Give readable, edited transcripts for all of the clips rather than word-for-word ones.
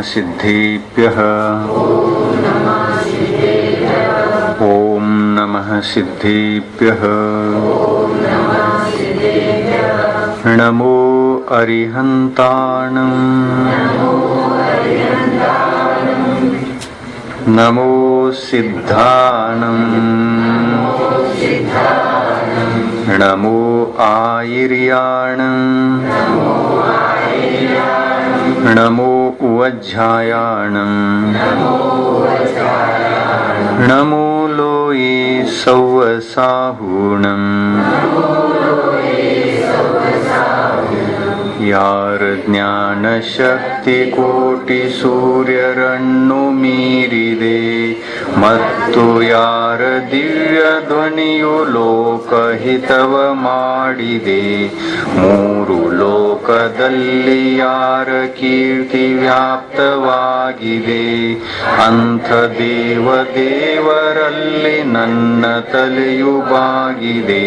सिद्धेभ्यः ॐ नमः सिद्धेभ्यः नमो अरिहन्ताणं नमो सिद्धाणं नमो आयर्याणं नमो उवज्झायाणं नमो लोये सौवसाहूणं यार ज्ञानशक्तिकोटिसूर्यरण्णुमीरिदे मत्तु यार दिव्यध्वनियु लोकहितव ಮಾಡಿದೆ ಮೂರು ಲೋಕದಲ್ಲಿ ಯಾರ ಕೀರ್ತಿ ವ್ಯಾಪ್ತವಾಗಿದೆ ಅಂಥ ದೇವರಲ್ಲಿ ನನ್ನ ತಲೆಯು ಬಾಗಿದೆ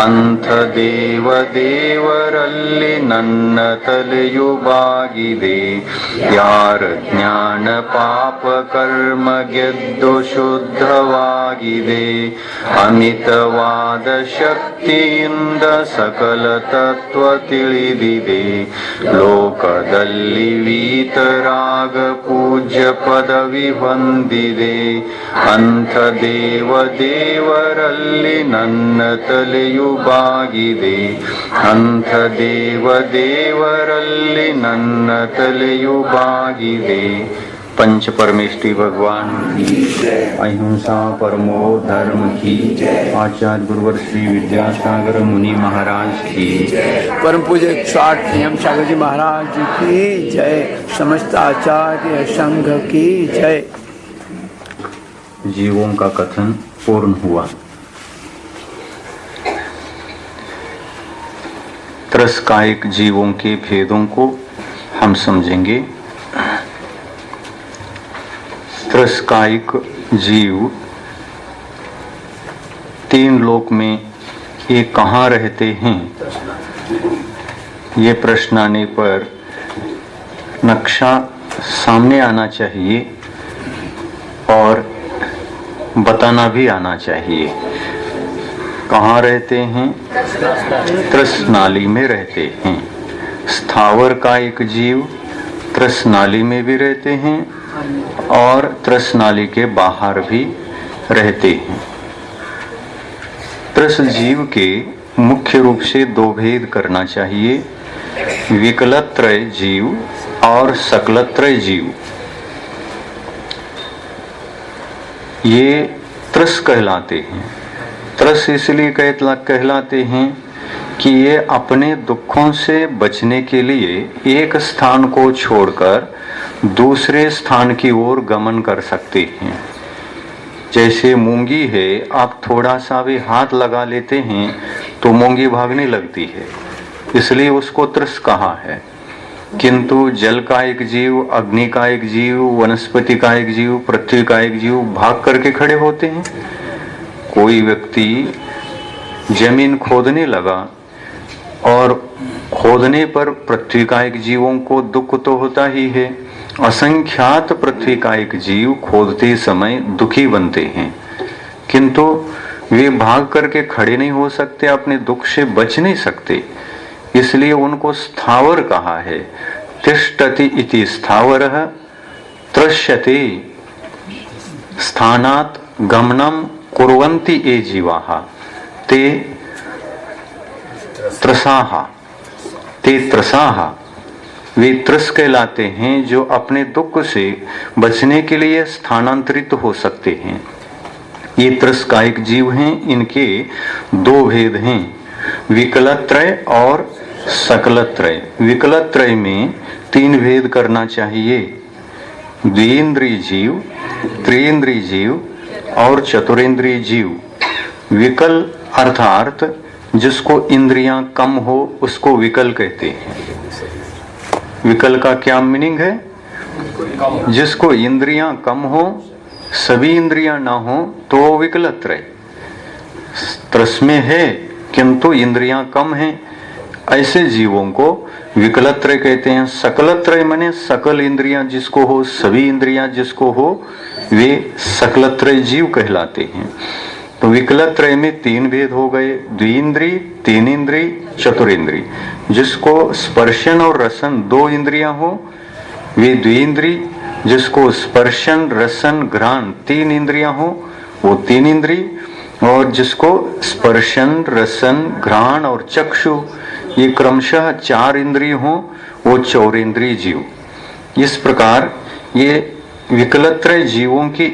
ಅಂಥ ದೇವರಲ್ಲಿ ನನ್ನ ತಲೆಯು ಬಾಗಿದೆ ಯಾರ ಜ್ಞಾನ ಪಾಪ ಕರ್ಮ ಗೆದ್ದು ಶುದ್ಧವಾಗಿದೆ ಅಮಿತವಾದ ಶಕ್ತಿಯಿಂದ ಸಕಲ ತತ್ವ ತಿಳಿದಿದೆ ಲೋಕದಲ್ಲಿ ವೀತರಾಗ ಪೂಜ್ಯ ಪದವಿ ಹೊಂದಿದೆ ಅಂಥ ದೇವರಲ್ಲಿ ನನ್ನ ತಲೆಯು ಬಾಗಿದೆ ಅಂಥ ದೇವರಲ್ಲಿ ನನ್ನ ತಲೆಯು ಬಾಗಿದೆ पंच परमेष्टि भगवान की अहिंसा परमो धर्म की आचार्य गुरुवर श्री विद्यासागर मुनि महाराज की परम पूज्य 108 नियम सागर जी महाराज जी की जय। समस्त आचार्य संघ की जय। जीवों का कथन पूर्ण हुआ। त्रस्कायिक जीवों के भेदों को हम समझेंगे। त्रस्कायिक जीव तीन लोक में ये कहाँ रहते हैं, ये प्रश्न आने पर नक्शा सामने आना चाहिए और बताना भी आना चाहिए। कहाँ रहते हैं? त्रस नाली में रहते हैं। स्थावर कायिक जीव त्रस नाली में भी रहते हैं और त्रस नाली के बाहर भी रहते हैं। त्रस जीव के मुख्य रूप से दो भेद करना चाहिए, विकलत्रय जीव और सकलत्रय जीव। ये त्रस कहलाते हैं। त्रस इसलिए कहलाते हैं कि ये अपने दुखों से बचने के लिए एक स्थान को छोड़कर दूसरे स्थान की ओर गमन कर सकते हैं। जैसे मूंगी है, आप थोड़ा सा भी हाथ लगा लेते हैं तो मूंगी भागने लगती है, इसलिए उसको त्रस कहा है। किंतु जल का एक जीव, अग्नि का एक जीव, वनस्पति का एक जीव, पृथ्वी का एक जीव भाग करके खड़े होते हैं। कोई व्यक्ति जमीन खोदने लगा और खोदने पर पृथ्वी का एक जीवों को दुख तो होता ही है। असंख्यात पृथ्वी का एक जीव खोदते समय दुखी बनते हैं, किंतु वे भाग करके खड़े नहीं हो सकते, अपने दुख से बच नहीं सकते, इसलिए उनको स्थावर कहा है। तिष्ठति इति स्थावरः त्रस्यते स्थानात् गमनं कुर्वन्ति ये जीवाः ते त्रसाः। वे त्रस कहलाते हैं जो अपने दुख से बचने के लिए स्थानांतरित हो सकते हैं। ये त्रस्कायिक जीव हैं। इनके दो भेद हैं, विकलत्रय और सकलत्रय। विकलत्रय में तीन भेद करना चाहिए, द्विन्द्रिय जीव, त्रिइंद्रिय जीव और चतुरेंद्रिय जीव। विकल अर्थात जिसको इंद्रियां कम हो उसको विकल कहते हैं। विकल का क्या मीनिंग है? जिसको इंद्रियां कम हो, सभी इंद्रियां ना हो तो विकलत्रय। त्रस में है किंतु इंद्रियां कम हैं, ऐसे जीवों को विकलत्रय कहते हैं। सकलत्रय माने सकल इंद्रियां जिसको हो, सभी इंद्रियां जिसको हो, वे सकलत्रय जीव कहलाते हैं। तो विकलत्रय में तीन भेद हो गए, द्विइंद्री, तीन इंद्री, चतुरिंद्री। जिसको स्पर्शन और रसन दो इंद्रियां हो वे द्विइंद्री, जिसको स्पर्शन रसन घ्राण तीन इंद्रियां हो वो तीन इंद्री, और जिसको स्पर्शन रसन घ्राण और चक्षु ये क्रमशः चार इंद्रिय हो वो चौरेंद्रीय जीव। इस प्रकार ये विकलत्रय जीवों की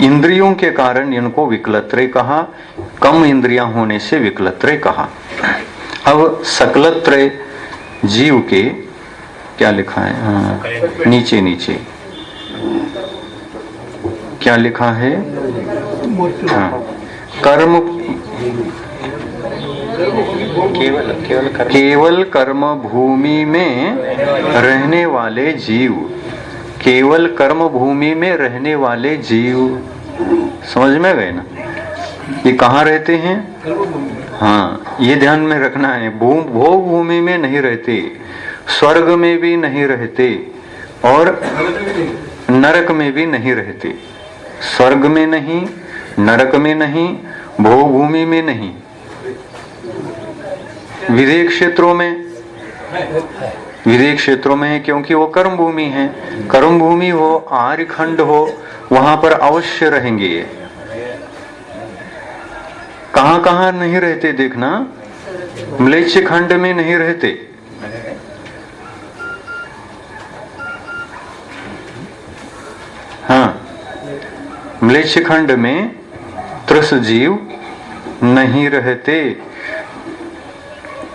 इंद्रियों के कारण इनको विकलत्रय कहा, कम इंद्रियां होने से विकलत्रय कहा। अब सकलत्रय जीव के क्या लिखा है, नीचे नीचे क्या लिखा है, कर्म केवल कर्म भूमि में रहने वाले जीव, केवल कर्म भूमि में रहने वाले जीव, समझ में गए ना। ये कहाँ रहते हैं, हाँ ये ध्यान में रखना है। भोग भूमि में नहीं रहते, स्वर्ग में भी नहीं रहते और नरक में भी नहीं रहते। स्वर्ग में नहीं, नरक में नहीं, भोग भूमि में नहीं, विदेह क्षेत्रों में, विदेह क्षेत्रों में है क्योंकि वो कर्म भूमि है। कर्म भूमि हो, आर्य खंड हो, वहां पर अवश्य रहेंगे। कहां कहां नहीं रहते देखना, म्लेच्छ खंड में नहीं रहते, हाँ म्लेच्छ खंड में त्रस जीव नहीं रहते।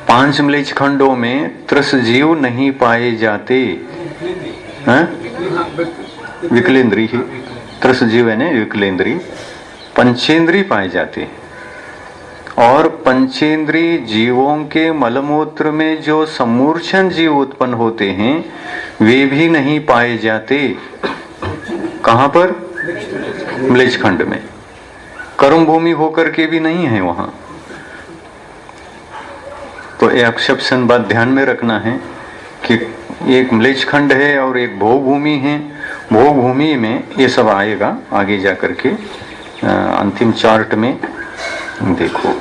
5 म्लेच्छ खंडों में त्रस जीव नहीं पाए जाते। विकलेंद्री ही त्रस जीव है ना, विकलेंद्री। पंचेंद्री पाए जाते और पंचेंद्री जीवों के मलमूत्र में जो समूर्छन जीव उत्पन्न होते हैं वे भी नहीं पाए जाते। कहां पर, म्लेच्छ खंड में। कर्म भूमि होकर के भी नहीं है वहां। तो एक्सेप्शन बात ध्यान में रखना है कि एक म्लेच्छ खंड है और एक भोग भूमि है। भोग भूमि में ये सब आएगा आगे जा करके, अंतिम चार्ट में देखो।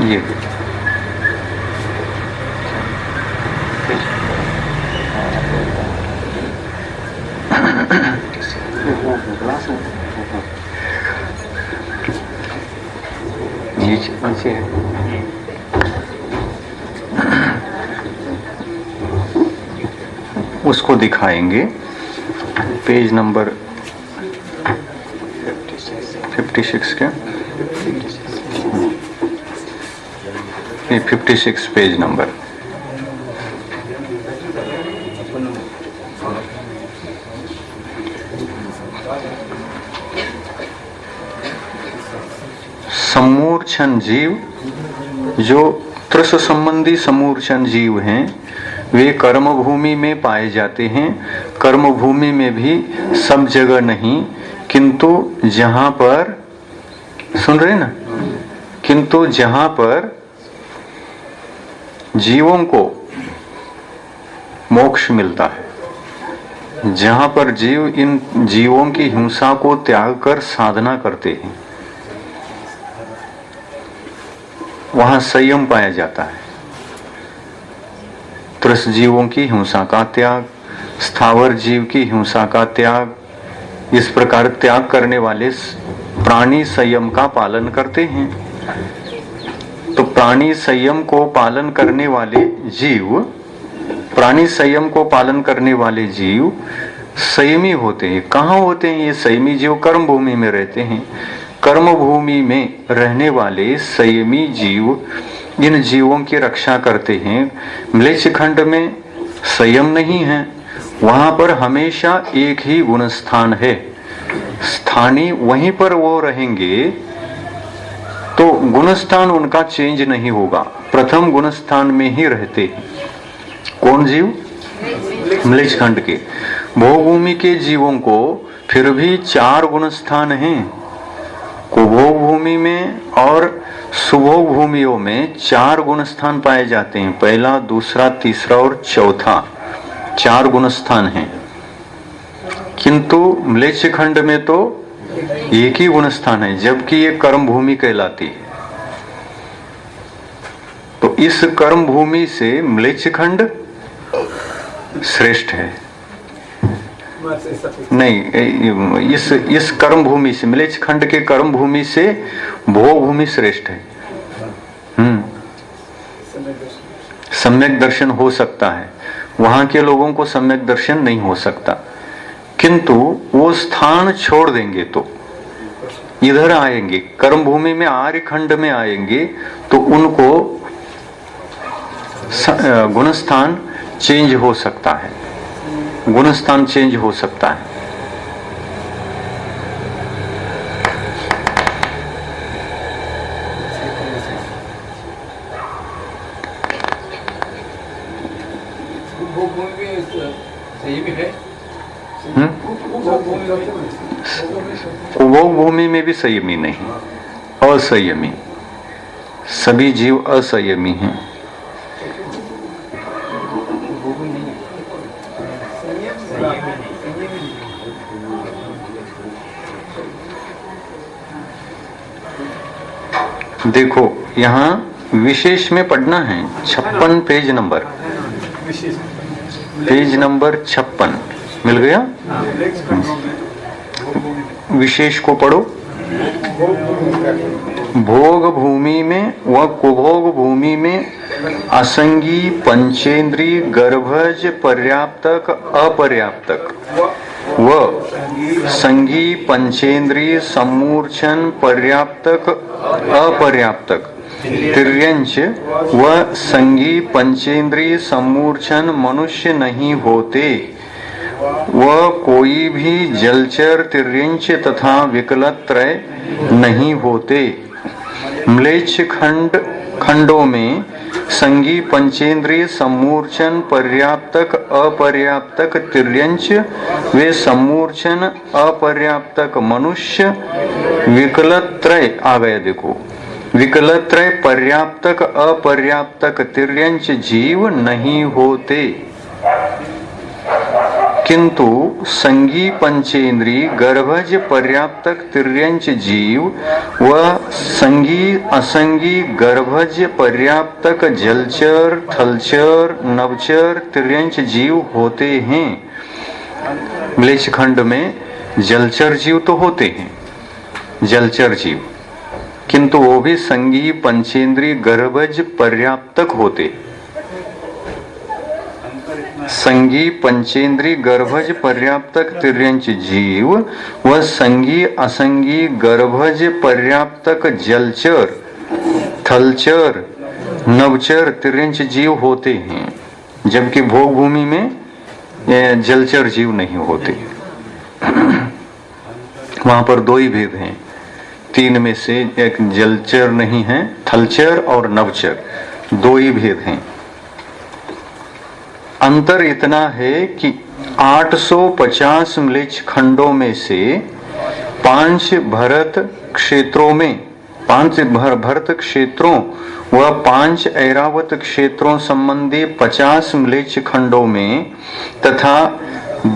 ये नीचे है। उसको दिखाएंगे पेज नंबर 56 क्या, 56 पेज नंबर। समूर्छन जीव, जो त्रस संबंधी समूर्छन जीव हैं वे कर्म भूमि में पाए जाते हैं। कर्म भूमि में भी सब जगह नहीं, किंतु जहां पर, सुन रहे ना, किंतु जहां पर जीवों को मोक्ष मिलता है, जहां पर जीव इन जीवों की हिंसा को त्याग कर साधना करते हैं, वहां संयम पाया जाता है। त्रस जीवों की हिंसा का त्याग, स्थावर जीव की हिंसा का त्याग, इस प्रकार त्याग करने वाले प्राणी संयम का पालन करते हैं। तो प्राणी संयम को पालन करने वाले जीव, प्राणी संयम को पालन करने वाले जीव संयमी होते हैं। कहाँ होते हैं ये संयमी जीव? कर्म भूमि में रहते हैं। कर्म भूमि में रहने वाले संयमी जीव इन जीवों की रक्षा करते हैं। म्लेच्छ खंड में संयम नहीं है, वहां पर हमेशा एक ही गुण स्थान है, स्थानी वहीं पर वो रहेंगे, तो गुण स्थान उनका चेंज नहीं होगा, प्रथम गुण स्थान में ही रहते हैं। कौन जीव? म्लेच्छ खंड के। भोगभूमि के जीवों को फिर भी 4 गुण स्थान हैं। कुभोग भूमि में और सुभोग भूमियों में 4 गुण स्थान पाए जाते हैं, पहला, दूसरा, तीसरा और चौथा, 4 गुण स्थान हैं। किंतु म्लेच्छ खंड में तो एक ही गुण स्थान है, जबकि ये कर्म भूमि कहलाती है। तो इस कर्म भूमि से म्लेच्छ खंड श्रेष्ठ है। नहीं, इस कर्म भूमि से, म्लेच्छ खंड के कर्म भूमि से भोग भूमि श्रेष्ठ है। सम्यक दर्शन हो सकता है, वहां के लोगों को सम्यक दर्शन नहीं हो सकता, किंतु वो स्थान छोड़ देंगे तो इधर आएंगे, कर्म भूमि में आर्य खंड में आएंगे, तो उनको गुण स्थान चेंज हो सकता है, गुण स्थान चेंज हो सकता है। कुभोग भूमि में भी संयमी नहीं, असंयमी, सभी जीव असंयमी हैं। देखो यहाँ विशेष में पढ़ना है, 56 पेज नंबर 56 मिल गया। विशेष को पढ़ो। भोग भूमि में व कुभोग भूमि में असंगी, पंचेंद्रीय, गर्भज, पर्याप्तक, अपर्याप्तक व संगी, पंचेंद्रीय, सम्मूर्छन, पर्याप्तक, अपर्याप्तक, तिर्यंच व संगी, पंचेंद्रीय, सम्मूर्छन मनुष्य नहीं होते, वह कोई भी जलचर, तिर्यंच तथा विकलत्रय नहीं होते। म्लेच्छ खंडों में संगी, पंचेंद्रिय, सम्मूर्छन, पर्याप्तक, अपर्याप्तक, तिर्यंच वे सम्मूर्छन, अपर्याप्तक मनुष्य, विकलत्रय आ गया, देखो विकलत्रय, पर्याप्तक, अपर्याप्तक, तिर्यंच जीव नहीं होते, किंतु संगी, पंचेंद्रीय, गर्भज, पर्याप्तक, तिर्यंच जीव व संगी, असंगी, गर्भज, पर्याप्तक, जलचर, थलचर, नवचर, तिर्यंच जीव होते हैं। म्लेच्छ खंड में जलचर जीव तो होते हैं, जलचर जीव, किंतु वो भी संगी, पंचेंद्रीय, गर्भज, पर्याप्तक होते। संगी, पंचेंद्रीय, गर्भज, पर्याप्तक, तिर्यंच जीव व संगी, असंगी, गर्भज, पर्याप्तक, जलचर, थलचर, नवचर, तिर्यंच जीव होते हैं, जबकि भोग भूमि में जलचर जीव नहीं होते। वहां पर 2 ही भेद हैं, 3 में से एक जलचर नहीं है, थलचर और नवचर, 2 ही भेद हैं। अंतर इतना है कि 850 म्लेच्छ खंडों में से 5 भरत क्षेत्रों में, 5 भरत क्षेत्रों व 5 ऐरावत क्षेत्रों संबंधी 50 म्लेच्छ खंडों में तथा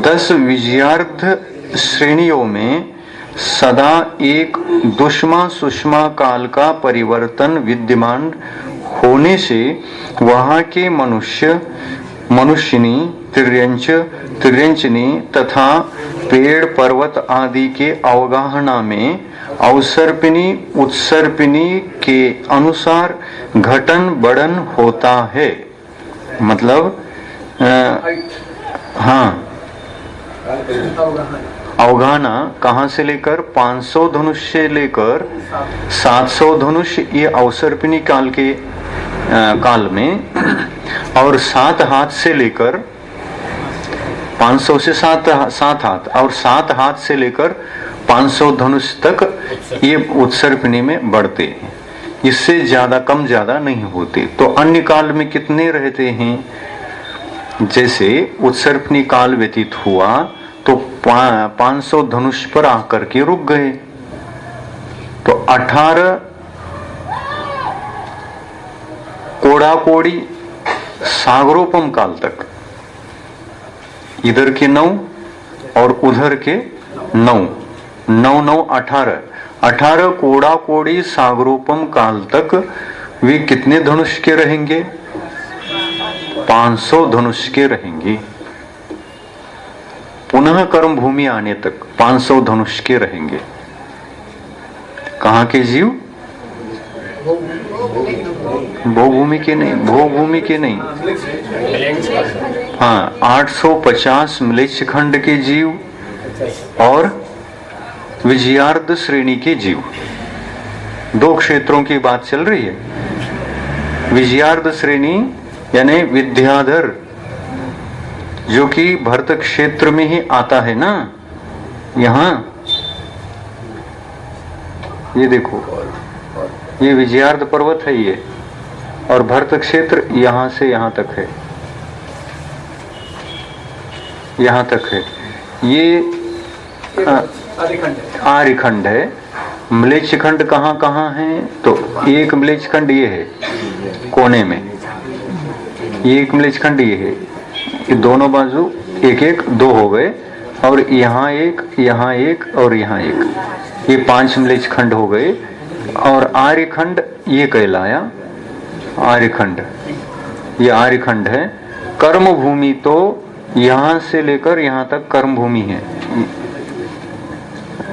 10 विजयार्ध श्रेणियों में सदा एक दुष्मा सुषमा काल का परिवर्तन विद्यमान होने से वहां के मनुष्य, मनुष्यनी, तिर्यंच, तिर्यंचनी तथा पेड़ पर्वत आदि के अवगाहना में अवसर्पिणी, उत्सर्पिणी के अनुसार घटन बढ़न होता है। मतलब हाँ, अवगाहना कहाँ से लेकर 500 धनुष से लेकर 700 धनुष, ये अवसर्पिणी काल के काल में, और 7 हाथ से लेकर 500 से 7 हाथ, और 7 हाथ से लेकर 500 धनुष तक ये उत्सर्पिणी में बढ़ते हैं। इससे ज्यादा कम ज्यादा नहीं होते। तो अन्य काल में कितने रहते हैं? जैसे उत्सर्पिणी काल व्यतीत हुआ तो 500 धनुष पर आकर के रुक गए। तो 18 कोड़ा कोड़ी सागरोपम काल तक, इधर के 9 और उधर के 9, 9 9 18 कोड़ा कोड़ी सागरोपम काल तक वे कितने धनुष के रहेंगे? 500 धनुष के रहेंगे। पुनः कर्म भूमि आने तक 500 धनुष के रहेंगे। कहाँ के जीव? भोगभूमि के नहीं, भोगभूमि के नहीं, हाँ 850 म्लेच्छ खंड के जीव और विजयार्ध श्रेणी के जीव। 2 क्षेत्रों की बात चल रही है। विजयार्ध श्रेणी यानी विद्याधर, जो कि भरत क्षेत्र में ही आता है ना। यहां ये देखो, ये विजयार्ध पर्वत है ये, और भरत क्षेत्र यहां से यहां तक है, यहां तक है। ये आर्यखंड है। म्लेच्छ खंड कहाँ कहाँ है? तो एक म्लेच्छ खंड ये है कोने में, ये एक म्लेच्छ खंड ये है। ये दोनों बाजू एक एक 2 हो गए, और यहाँ एक, यहाँ एक और यहाँ एक, ये 5 म्लेच्छ खंड हो गए। और आर्यखंड ये कहलाया आर्यखंड, ये आर्यखंड है। कर्म भूमि तो यहाँ से लेकर यहाँ तक कर्म भूमि है,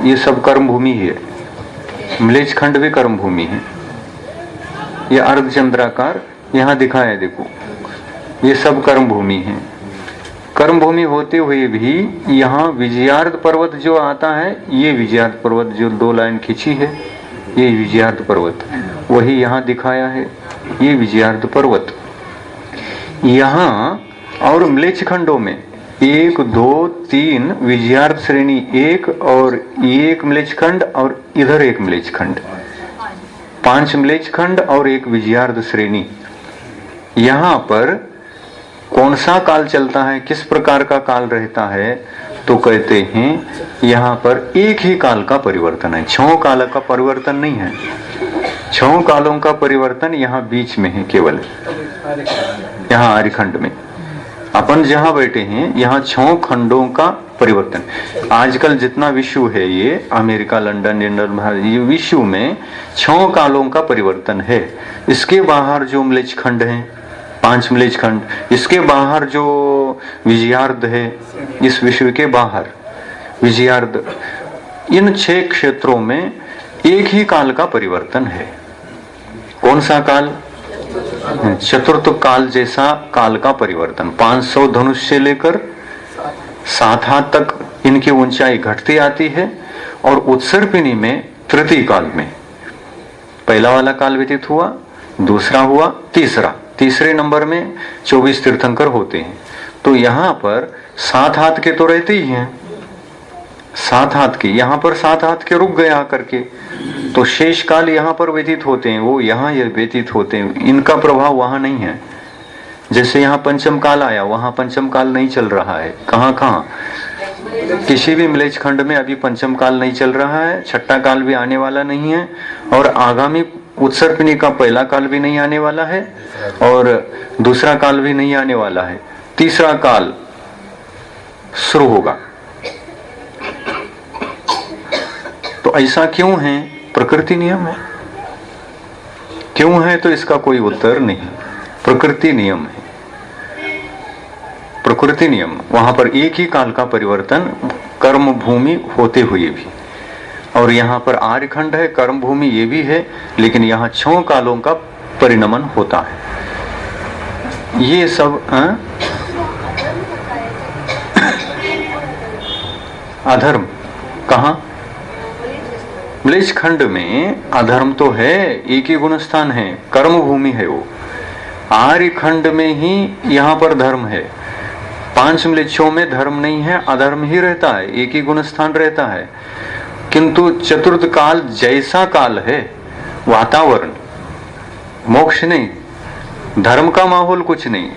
ये सब कर्म भूमि है। म्लेच्छ खंड भी कर्म भूमि है। ये अर्धचंद्राकार यहाँ दिखा है, देखो ये सब कर्म भूमि है। कर्म भूमि होते हुए भी यहाँ विजयार्ध पर्वत जो आता है, ये विजयार्ध पर्वत जो 2 लाइन खींची है, ये विजयार्ध पर्वत वही यहाँ दिखाया है, ये विजयार्ध पर्वत। यहाँ और म्लेच्छ खंडों में 1 2 3 विजयार्ध श्रेणी 1 और 1 म्लेच्छ खंड, और इधर 1 म्लेच्छ खंड, 5 म्लेच्छ खंड और 1 विजयार्ध श्रेणी। यहाँ पर कौन सा काल चलता है, किस प्रकार का काल रहता है? तो कहते हैं यहाँ पर एक ही काल का परिवर्तन है, 6 काल का परिवर्तन नहीं है। 6 कालों का परिवर्तन यहाँ बीच में है केवल, यहाँ आर्यखंड में। अपन जहाँ बैठे हैं यहाँ 6 खंडों का परिवर्तन। आजकल जितना विश्व है, ये अमेरिका, लंदन, इंग्लैंड, ये विश्व में 6 कालों का परिवर्तन है। इसके बाहर जो म्लेच्छ खंड है 5 म्लेच्छ खंड, इसके बाहर जो विजयार्ध है, इस विश्व के बाहर विजयार्ध, इन 6 क्षेत्रों में एक ही काल का परिवर्तन है। कौन सा काल? चतुर्थ काल जैसा काल का परिवर्तन। 500 धनुष से लेकर 7 हाथ तक इनकी ऊंचाई घटती आती है। और उत्सर्पिणी में तृतीय काल में पहला वाला काल व्यतीत हुआ, दूसरा हुआ, तीसरे नंबर में 24 तीर्थंकर होते हैं। तो यहाँ पर 7 हाथ के तो रहते ही हैं, 7 हाथ के, यहाँ पर 7 हाथ के रुक गए आकर के, तो शेष काल यहाँ पर व्यतीत होते हैं, वो यहाँ ये व्यतीत होते हैं, इनका प्रभाव वहां नहीं है। जैसे यहाँ पंचम काल आया, वहां पंचम काल नहीं चल रहा है। कहाँ किसी भी म्लेच्छ खंड में अभी पंचम काल नहीं चल रहा है, छठा काल भी आने वाला नहीं है, और आगामी उत्सर्पिणी का पहला काल भी नहीं आने वाला है, और दूसरा काल भी नहीं आने वाला है। तीसरा काल शुरू होगा। तो ऐसा क्यों है? प्रकृति नियम है। क्यों है? तो इसका कोई उत्तर नहीं, प्रकृति नियम है। प्रकृति नियम, वहां पर एक ही काल का परिवर्तन कर्म भूमि होते हुए भी, और यहाँ पर आर्यखंड है, कर्म भूमि ये भी है, लेकिन यहाँ 6 कालों का परिणमन होता है। ये सब अधर्म कहाँ? म्लेच्छ खंड में अधर्म तो है, एक ही गुण स्थान है, कर्म भूमि है वो। आर्यखंड में ही यहाँ पर धर्म है। 5 म्लेच्छों में धर्म नहीं है, अधर्म ही रहता है, एक ही गुण स्थान रहता है। किंतु चतुर्थ काल जैसा काल है, वातावरण, मोक्ष नहीं, धर्म का माहौल कुछ नहीं।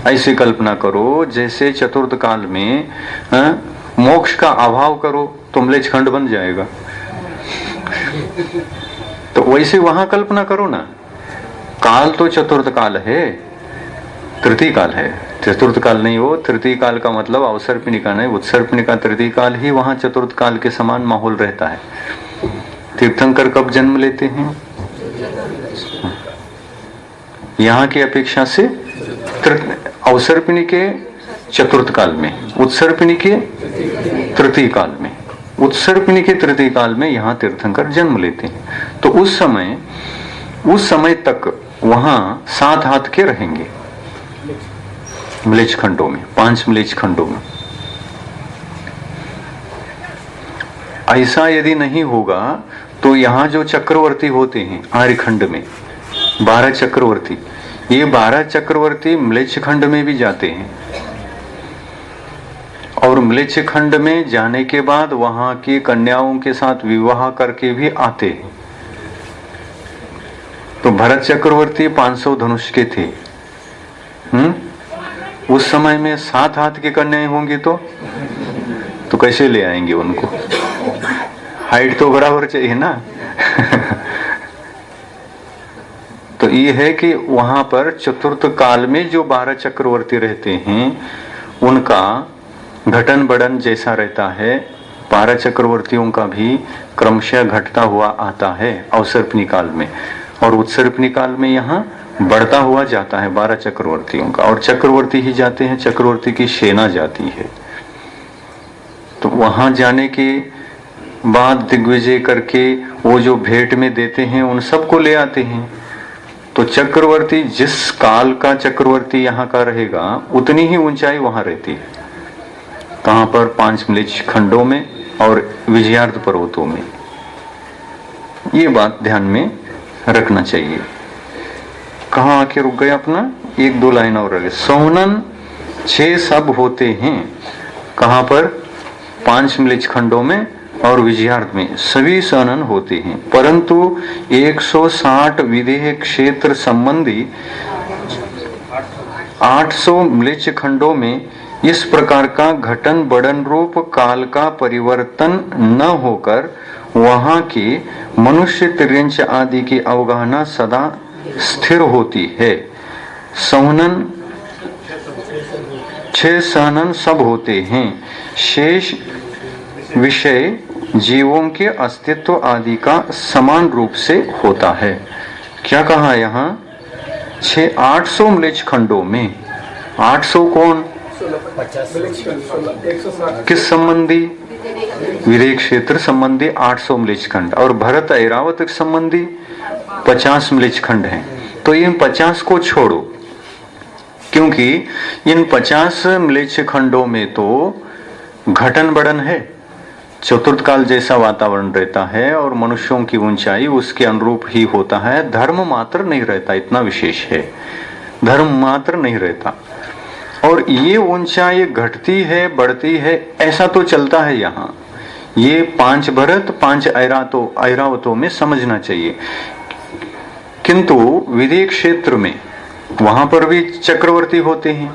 ऐसी कल्पना करो जैसे चतुर्थ काल में मोक्ष का अभाव करो तो म्लेच्छ खंड बन जाएगा। तो वैसे वहां कल्पना करो ना, काल तो चतुर्थ काल है, तृतीय काल है, चतुर्थ काल नहीं हो। तृतीय काल का मतलब अवसर्पिणिका नहीं, उत्सर्पिणिका तृतीय काल ही वहां चतुर्थ काल के समान माहौल रहता है। तीर्थंकर कब जन्म लेते हैं? यहाँ की अपेक्षा से अवसर्पिणी के चतुर्थ काल में, उत्सर्पिणी के तृतीय काल में, उत्सर्पिणी के तृतीय काल में यहाँ तीर्थंकर जन्म लेते हैं। तो उस समय तक वहां 7 हाथ के रहेंगे म्लेच्छ खंडों में, 5 म्लेच्छ खंडों में। ऐसा यदि नहीं होगा तो यहाँ जो चक्रवर्ती होते हैं आर्यखंड में, 12 चक्रवर्ती, ये 12 चक्रवर्ती म्लेच्छ खंड में भी जाते हैं और म्लेच्छ खंड में जाने के बाद वहां की कन्याओं के साथ विवाह करके भी आते हैं। तो भरत चक्रवर्ती 500 धनुष के थे। उस समय में 7 हाथ की कन्याएं होंगी तो कैसे ले आएंगे उनको? हाइट तो बराबर चाहिए ना। तो ये है कि वहां पर चतुर्थ काल में जो 12 चक्रवर्ती रहते हैं उनका घटन बढ़न जैसा रहता है, 12 चक्रवर्तियों का भी क्रमशः घटता हुआ आता है अवसर्पिणी काल में, और उत्सर्पिणी काल में यहाँ बढ़ता हुआ जाता है 12 चक्रवर्तियों का। और चक्रवर्ती ही जाते हैं, चक्रवर्ती की सेना जाती है। तो वहां जाने के बाद दिग्विजय करके वो जो भेंट में देते हैं उन सबको ले आते हैं। तो चक्रवर्ती, जिस काल का चक्रवर्ती यहाँ का रहेगा उतनी ही ऊंचाई वहां रहती है। कहां पर? 5 म्लेच्छ खंडों में और विजयार्ध पर्वतों में। ये बात ध्यान में रखना चाहिए। कहाँ आके रुक गए अपना? 1-2 लाइन और रह गए। सोहनन 6 सब होते हैं। कहां पर? 5 म्लेच्छ खंडों में और विजयार्ध में सभी सहनन होते हैं, परंतु 160 विदेह क्षेत्र संबंधी 800 म्लेच्छ खंडों में इस प्रकार का घटन बढ़न रूप काल का परिवर्तन न होकर वहां की मनुष्य तिर्यंच आदि की अवगाहना सदा स्थिर होती है। संहनन 6 सहनन सब होते हैं। शेष विषय जीवों के अस्तित्व आदि का समान रूप से होता है। क्या कहा यहाँ? 800 म्लेच्छ खंडों में 800 कौन? किस संबंधी? विदेह क्षेत्र संबंधी 800 म्लेच्छ खंड, और भरत ऐरावत संबंधी 50 म्लेच्छ खंड हैं। तो इन 50 को छोड़ो, क्योंकि इन 50 म्लेच्छ खंडों में तो घटन बढ़न है, चतुर्थ काल जैसा वातावरण रहता है और मनुष्यों की ऊंचाई उसके अनुरूप ही होता है। धर्म मात्र नहीं रहता, इतना विशेष है, धर्म मात्र नहीं रहता। और ये ऊंचाई घटती है बढ़ती है ऐसा तो चलता है यहाँ। ये 5 भरत 5 ऐरावतों में समझना चाहिए। किंतु विदेह क्षेत्र में वहां पर भी चक्रवर्ती होते हैं,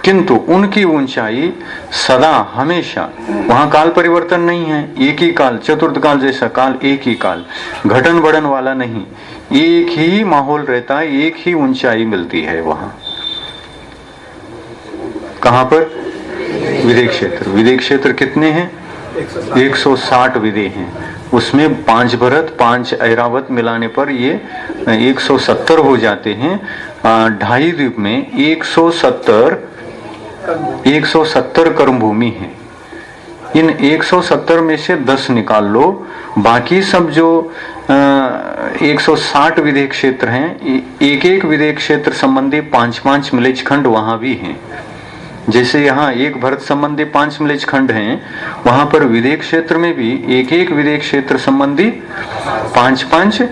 किंतु उनकी ऊंचाई सदा हमेशा, वहां काल परिवर्तन नहीं है, एक ही काल, चतुर्थ काल जैसा काल, एक ही काल, घटन बढ़न वाला नहीं, एक ही माहौल रहता है, एक ही ऊंचाई मिलती है वहां। कहां पर? विदेह क्षेत्र। विदेह क्षेत्र कितने हैं? 160 विदेह हैं, उसमें 5 भरत 5 ऐरावत मिलाने पर ये 170 हो जाते हैं। 2.5 द्वीप में 170 कर्म भूमि है। इन 170 में से 10 निकाल लो, बाकी सब जो 160 विदेह क्षेत्र हैं, एक एक विदेह क्षेत्र संबंधी 5-5 म्लेच्छ खंड वहां भी हैं। जैसे यहाँ एक भरत संबंधी 5 म्लेच्छ खंड हैं, वहां पर विदेह क्षेत्र में भी एक एक विदेह क्षेत्र संबंधी 5-5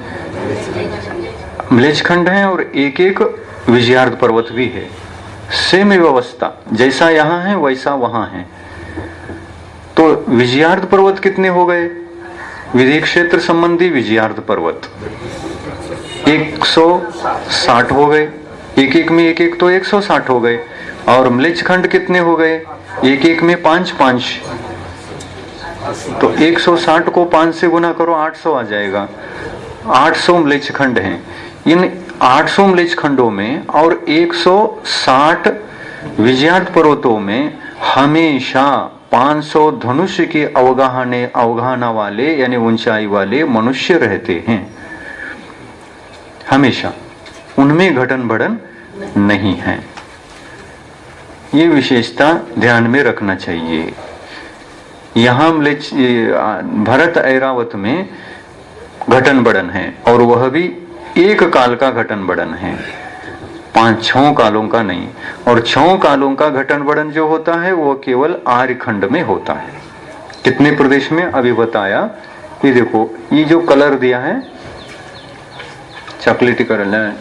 म्लेच्छ खंड हैं और एक एक विजयार्ध पर्वत भी है। सेम व्यवस्था, जैसा यहाँ है वैसा वहां है। तो विजयार्थ पर्वत कितने हो गए? विधि क्षेत्र संबंधी विजयार्थ पर्वत 160 हो गए, एक एक में एक एक तो 160 हो गए। और म्लेच्छ खंड कितने हो गए? एक एक में 5-5, तो 160 को 5 से गुना करो 800 आ जाएगा। 800 म्लेच्छ खंड हैं। इन 800 म्लेच्छ खंडों में और 160 विजयार्थ पर्वतों में हमेशा 500 धनुष के अवगाहना वाले यानी ऊंचाई वाले मनुष्य रहते हैं। हमेशा उनमें घटन बढ़न नहीं है। ये विशेषता ध्यान में रखना चाहिए। यहाँ भरत ऐरावत में घटन बढ़न है, और वह भी एक काल का घटन बढ़न है, 5-6 कालों का नहीं। और 6 कालों का घटन बढ़न जो होता है वो केवल आर्यखंड में होता है। कितने प्रदेश में अभी बताया। ये देखो, ये जो कलर दिया है चॉकलेटी कलर,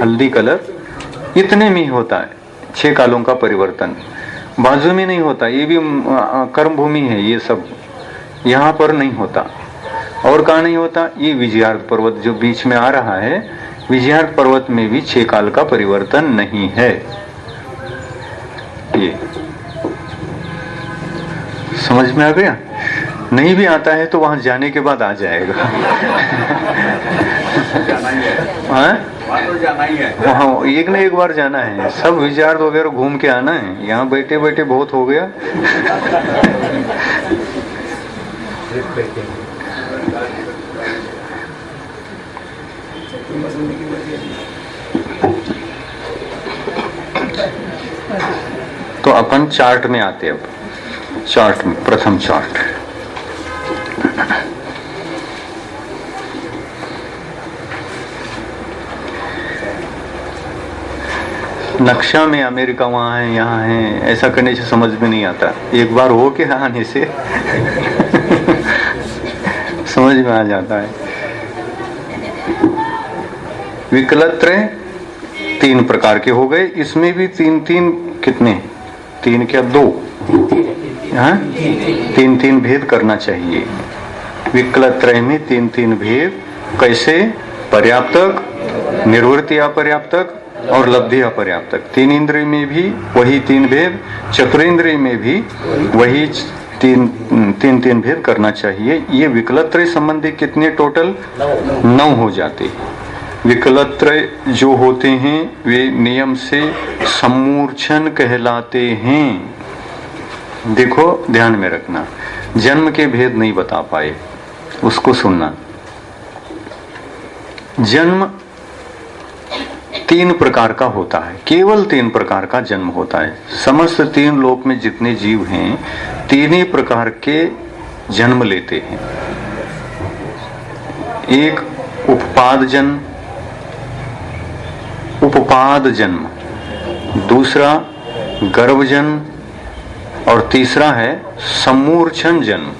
हल्दी कलर, इतने में ही होता है 6 कालों का परिवर्तन। बाजू में नहीं होता, ये भी कर्म भूमि है, ये सब यहाँ पर नहीं होता। और कहाँ नहीं होता? ये विजयार्थ पर्वत जो बीच में आ रहा है, विजयार्थ पर्वत में भी 6 काल का परिवर्तन नहीं है। ये समझ में आ गया? नहीं भी आता है तो वहां जाने के बाद आ जाएगा। वहाँ एक न एक बार जाना है, सब विजयार्थ वगैरह घूम के आना है। यहाँ बैठे बैठे बहुत हो गया। तो अपन चार्ट में आते। अब चार्ट में प्रथम चार्ट, नक्शा में अमेरिका वहां है यहाँ है, ऐसा करने से समझ में नहीं आता। एक बार हो के आने से समझ में आ जाता है। विकलत्रय 3 प्रकार के हो गए। इसमें भी 3 कितने? 3 क्या 2? 3 भेद करना चाहिए। विकलत्रय में 3 भेद कैसे? पर्याप्तक, निर्वृत्ति अपर्याप्तक और लब्धि अपर्याप्तक। 3 इंद्रिय में भी वही 3 भेद, चतुरेंद्रिय में भी वही 3 भेद करना चाहिए। ये विकलत्रय संबंधी कितने टोटल? 9 हो जाते हैं। विकलत्रय जो होते हैं वे नियम से सम्मूर्छन कहलाते हैं। देखो ध्यान में रखना, जन्म के भेद नहीं बता पाए, उसको सुनना। जन्म 3 प्रकार का होता है, केवल 3 प्रकार का जन्म होता है। समस्त 3 लोक में जितने जीव हैं 3 ही प्रकार के जन्म लेते हैं। एक उपपाद जन्म, दूसरा गर्भ जन्म और तीसरा है सम्मूर्छन जन्म।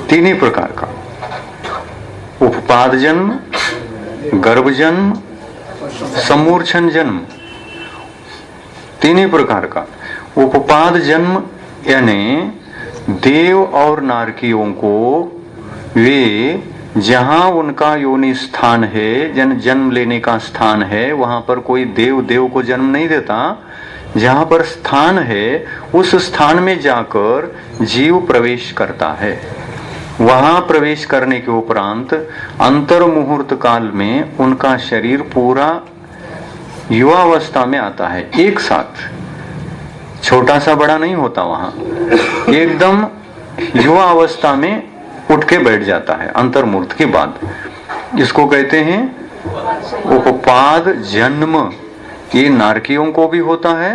3 ही प्रकार का, उपपाद जन्म, गर्भ जन्म, सम्मूर्छन जन्म, 3 ही प्रकार का। उपपाद जन्म यानी देव और नारकियों को वे जहां उनका योनि स्थान है, जन्म लेने का स्थान है, वहां पर कोई देव को जन्म नहीं देता। जहां पर स्थान है उस स्थान में जाकर जीव प्रवेश करता है। वहां प्रवेश करने के उपरांत अंतर मुहूर्त काल में उनका शरीर पूरा युवावस्था में आता है। एक साथ छोटा सा बड़ा नहीं होता, वहां एकदम युवा अवस्था में उठ के बैठ जाता है अंतर मुहूर्त के बाद। इसको कहते हैं उपपाद जन्म। ये नारकियों को भी होता है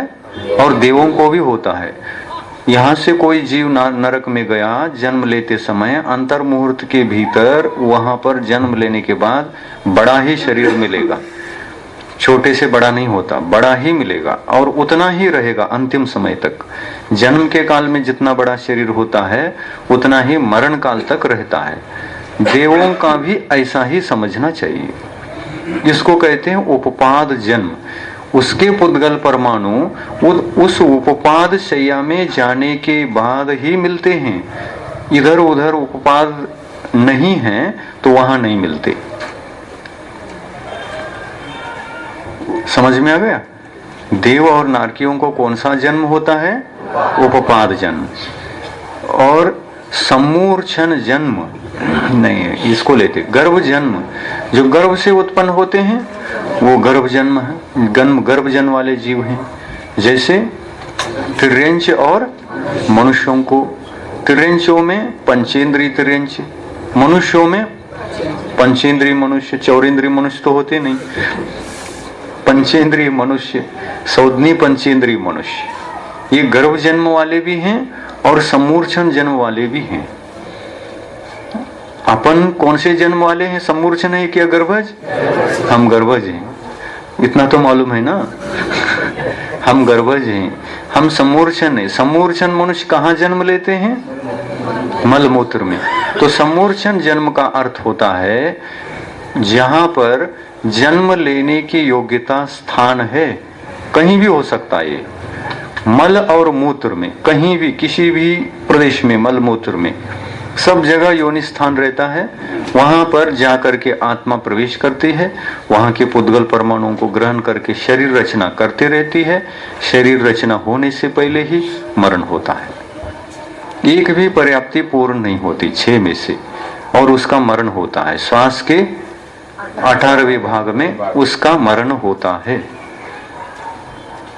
और देवों को भी होता है। यहाँ से कोई जीव नरक में गया, जन्म लेते समय अंतर मुहूर्त के भीतर वहां पर जन्म लेने के बाद बड़ा ही शरीर मिलेगा। छोटे से बड़ा नहीं होता, बड़ा ही मिलेगा और उतना ही रहेगा अंतिम समय तक। जन्म के काल में जितना बड़ा शरीर होता है उतना ही मरण काल तक रहता है। देवों का भी ऐसा ही समझना चाहिए। इसको कहते हैं उपपाद जन्म। उसके पुद्गल परमाणु उस उपपाद शैया में जाने के बाद ही मिलते हैं। इधर उधर उपपाद नहीं है तो वहां नहीं मिलते। समझ में आ गया? देव और नारकियों को कौन सा जन्म होता है? उपपाद जन्म। और सम्मूर्छन जन्म नहीं है, इसको लेते गर्भ जन्म। जो गर्भ से उत्पन्न होते हैं वो गर्भ जन्म है, गर्भ जन्म वाले जीव हैं। जैसे तिर्यंच और मनुष्यों को, तिर्यंचों में पंचेंद्रीय तिर्यंच, मनुष्यों में पंचेंद्रीय मनुष्य, चौरेंद्रीय मनुष्य तो होते नहीं, पंचेंद्रीय मनुष्य, सौदनी पंचेंद्रीय मनुष्य। ये गर्भ जन्म वाले भी हैं और सम्मूर्छन जन्म वाले भी हैं। अपन कौन से जन्म वाले हैं? सम्मूर्छन है क्या गर्भज? हम गर्भज हैं, इतना तो मालूम है ना। हम गर्भज हैं, हम सम्मूर्छन है। सम्मूर्छन मनुष्य कहाँ जन्म लेते हैं? मलमूत्र में। तो सम्मूर्छन जन्म का अर्थ होता है जहां पर जन्म लेने की योग्यता स्थान है, कहीं भी हो सकता है। मल और मूत्र में, कहीं भी किसी भी प्रदेश में, मल मूत्र में सब जगह योनि स्थान रहता है। वहां पर जाकर के आत्मा प्रवेश करती है, वहां के पुद्गल परमाणुओं को ग्रहण करके शरीर रचना करते रहती है। शरीर रचना होने से पहले ही मरण होता है। एक भी पर्याप्ति पूर्ण नहीं होती 6 में से, और उसका मरण होता है। श्वास के 18वें भाग में उसका मरण होता है।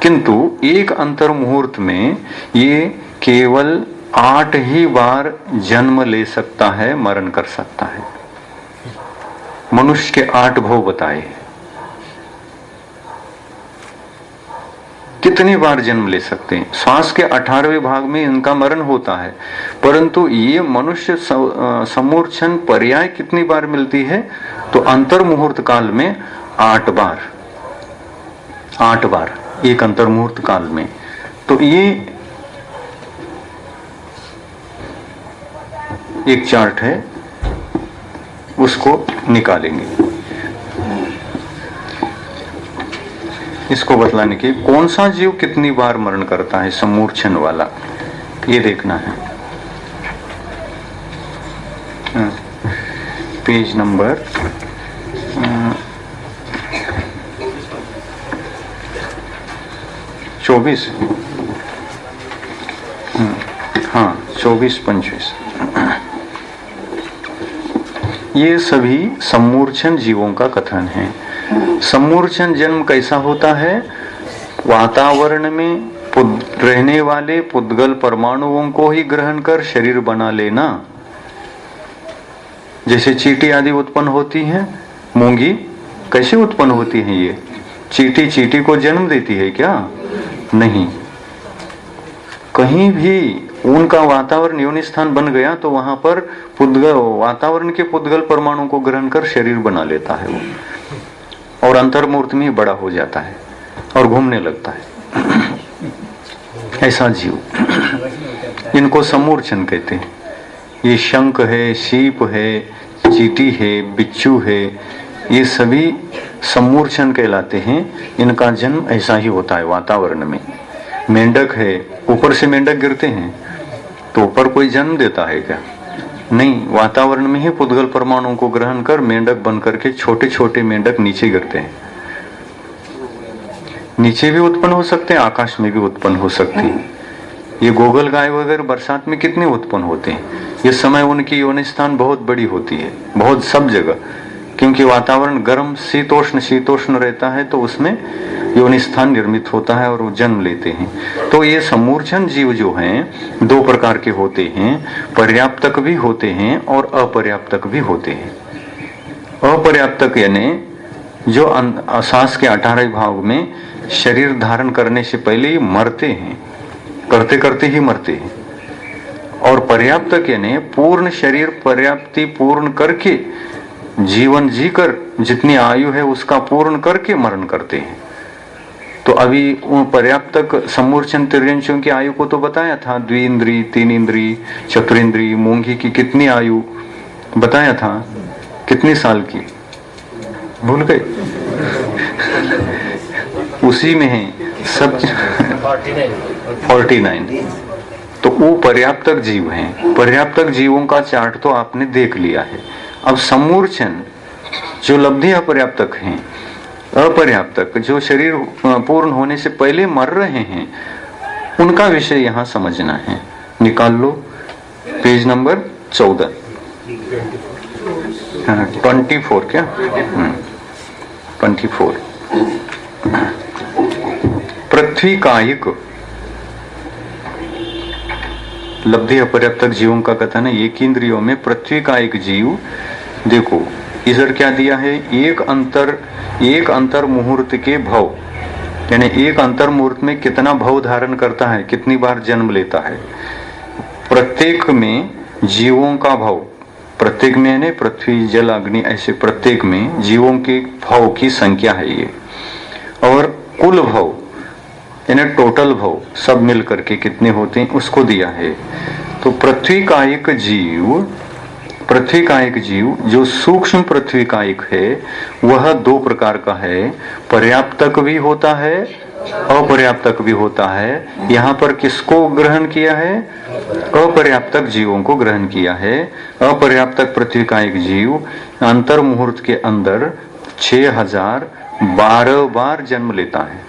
किंतु एक अंतर मुहूर्त में ये केवल 8 ही बार जन्म ले सकता है, मरण कर सकता है। मनुष्य के 8 भव बताए, कितनी बार जन्म ले सकते हैं। श्वास के 18वें भाग में इनका मरण होता है, परंतु ये मनुष्य सम्मूर्छन पर्याय कितनी बार मिलती है? तो अंतर मुहूर्त काल में 8 बार, 8 बार एक अंतर मुहूर्त काल में। तो ये एक चार्ट है, उसको निकालेंगे, इसको बतलाने के कौन सा जीव कितनी बार मरण करता है सम्मूर्छन वाला, ये देखना है। पेज नंबर 24, हाँ 24-25। ये सभी सम्मूर्छन जीवों का कथन है। सम्मूर्छन जन्म कैसा होता है? वातावरण में रहने वाले पुद्गल परमाणुओं को ही ग्रहण कर शरीर बना लेना। जैसे चींटी आदि उत्पन्न होती हैं, मूंगी कैसे उत्पन्न होती है? ये चींटी को जन्म देती है क्या? नहीं। कहीं भी उनका वातावरण योनि स्थान बन गया तो वहां पर पुद्गल, वातावरण के पुद्गल परमाणु को ग्रहण कर शरीर बना लेता है वो, और अंतर्मूर्त में बड़ा हो जाता है और घूमने लगता है। ऐसा जीव, इनको सम्मूर्छन कहते हैं। ये शंख है, सीप है, चींटी है, बिच्छू है, ये सभी सम्मूर्छन कहलाते हैं। इनका जन्म ऐसा ही होता है वातावरण में। मेंढक है, ऊपर से मेंढक गिरते हैं तो ऊपर कोई जन्म देता है क्या? नहीं, वातावरण में ही पुद्गल परमाणुओं को ग्रहण कर मेंढक बन करके छोटे छोटे मेंढक नीचे गिरते हैं। नीचे भी उत्पन्न हो सकते हैं, आकाश में भी उत्पन्न हो सकती है। ये गोगल गाय वगैरह बरसात में कितने उत्पन्न होते हैं। ये समय उनकी योनि स्थान बहुत बड़ी होती है, बहुत सब जगह, क्योंकि वातावरण गर्म शीतोष्ण रहता है, तो उसमें योनि स्थान निर्मित होता है और वो जन्म लेते हैं। तो ये सम्मूर्छन जीव जो हैं 2 प्रकार के होते हैं, पर्याप्तक भी होते हैं और अपर्याप्तक भी होते हैं। अपर्याप्तक यानी जो श्वास के 18 भाग में शरीर धारण करने से पहले ही मरते हैं, करते करते ही मरते हैं। और पर्याप्तक यानी पूर्ण शरीर पर्याप्ति पूर्ण करके, जीवन जीकर जितनी आयु है उसका पूर्ण करके मरण करते हैं। तो अभी उन पर्याप्तक सम्मूर्छन तिर्यंचों की आयु को तो बताया था, द्विइंद्रिय, 3 इंद्रिय, चतुरिंद्रिय। मूंगी की कितनी आयु बताया था, कितने साल की भूल गए? उसी में है सब 49। तो वो पर्याप्तक जीव हैं। पर्याप्तक जीवों का चार्ट तो आपने देख लिया है। अब समूर्छन जो लब्धि अपर्याप्तक हैं, अपर्याप्तक जो शरीर पूर्ण होने से पहले मर रहे हैं, उनका विषय यहाँ समझना है। निकाल लो पेज नंबर 14, 24 क्या 24। पृथ्वी कायिक लब्धि अपर्याप्तक जीवों का कथन है। एक इंद्रियों में पृथ्वी का एक जीव, देखो इधर क्या दिया है, एक अंतर मुहूर्त के भव, यानी एक अंतर मुहूर्त में कितना भव धारण करता है, कितनी बार जन्म लेता है। प्रत्येक में जीवों का भव, प्रत्येक में यानी पृथ्वी जल अग्नि ऐसे प्रत्येक में जीवों के भव की संख्या है ये। और कुल भव यानी टोटल भव सब मिल करके कितने होते हैं उसको दिया है। तो पृथ्वी का एक जीव जो सूक्ष्म पृथ्वी का एक है, वह दो प्रकार का है। पर्याप्तक भी होता है, अपर्याप्तक भी होता है। यहाँ पर किसको ग्रहण किया है, अपर्याप्तक जीवों को ग्रहण किया है। अपर्याप्तक पृथ्वी का एक जीव अंतर मुहूर्त के अंदर 6012 बार जन्म लेता है।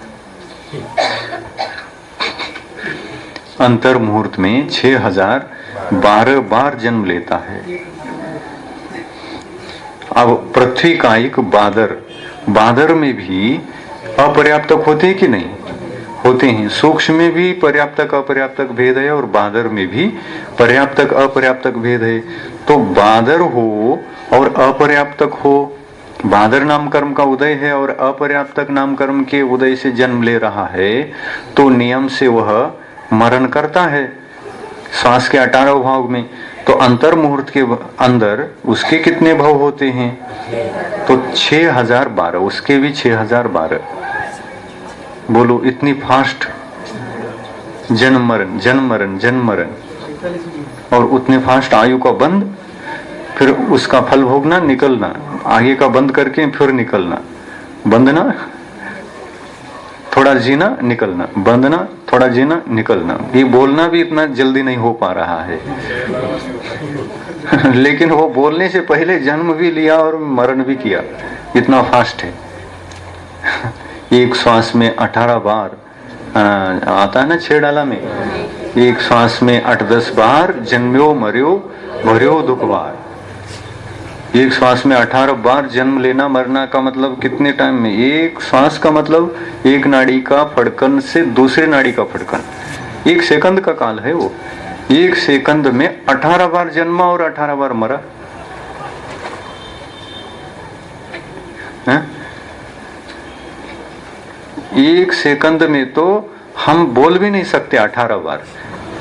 अंतर मुहूर्त में 6012 बार जन्म लेता है। अब पृथ्वी का एक बादर में भी अपर्याप्तक होते हैं कि नहीं होते हैं। सूक्ष्म में भी पर्याप्तक अपर्याप्तक भेद है और बादर में भी पर्याप्तक अपर्याप्तक भेद है। तो बादर हो और अपर्याप्तक हो, बादर नाम कर्म का उदय है और अपर्याप्तक नाम कर्म के उदय से जन्म ले रहा है, तो नियम से वह मरण करता है श्वास के 18 भाव में। तो अंतर मुहूर्त के अंदर उसके कितने भाव होते हैं, तो 6012, उसके भी 6012। बोलो इतनी फास्ट जन्म मरण और उतने फास्ट आयु का बंद, फिर उसका फल भोगना, निकलना, आगे का बंद करके फिर निकलना, बंधना, थोड़ा जीना निकलना, बंधना, थोड़ा जीना निकलना। ये बोलना भी इतना जल्दी नहीं हो पा रहा है लेकिन वो बोलने से पहले जन्म भी लिया और मरण भी किया, इतना फास्ट है। एक श्वास में 18 बार आता है ना 6 डाला में, एक श्वास में 8-10 बार जन्म्यो मर्यो भर्यो दुख बार। एक श्वास में 18 बार जन्म लेना मरना का मतलब कितने टाइम में, एक श्वास का मतलब एक नाड़ी का फड़कन से दूसरे नाड़ी का फड़कन, 1 सेकंड का काल है वो। 1 सेकंड में 18 बार जन्मा और 18 बार मरा है? 1 सेकंड में तो हम बोल भी नहीं सकते 18 बार।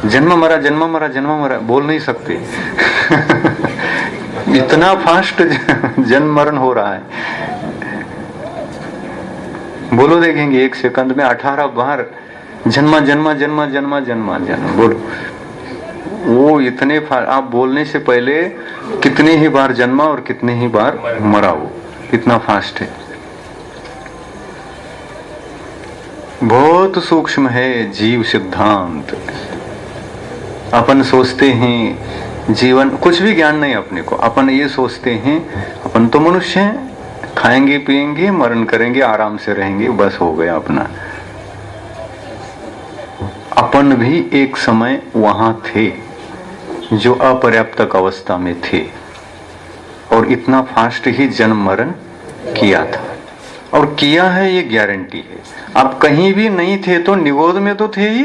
जन्म मरा बोल नहीं सकते इतना फास्ट जन्म मरण हो रहा है। बोलो देखेंगे 1 सेकंड में 18 बार जन्मा बोलो। वो इतने आप बोलने से पहले कितने ही बार जन्मा और कितने ही बार मरा, वो इतना फास्ट है। बहुत सूक्ष्म है जीव सिद्धांत। अपन सोचते हैं जीवन, कुछ भी ज्ञान नहीं अपने को, अपन ये सोचते हैं अपन तो मनुष्य हैं, खाएंगे पिएंगे मरण करेंगे आराम से रहेंगे, बस हो गया अपना। अपन भी एक समय वहां थे जो अपर्याप्तक अवस्था में थे और इतना फास्ट ही जन्म मरण किया था, और किया है ये गारंटी है। आप कहीं भी नहीं थे तो निगोद में तो थे ही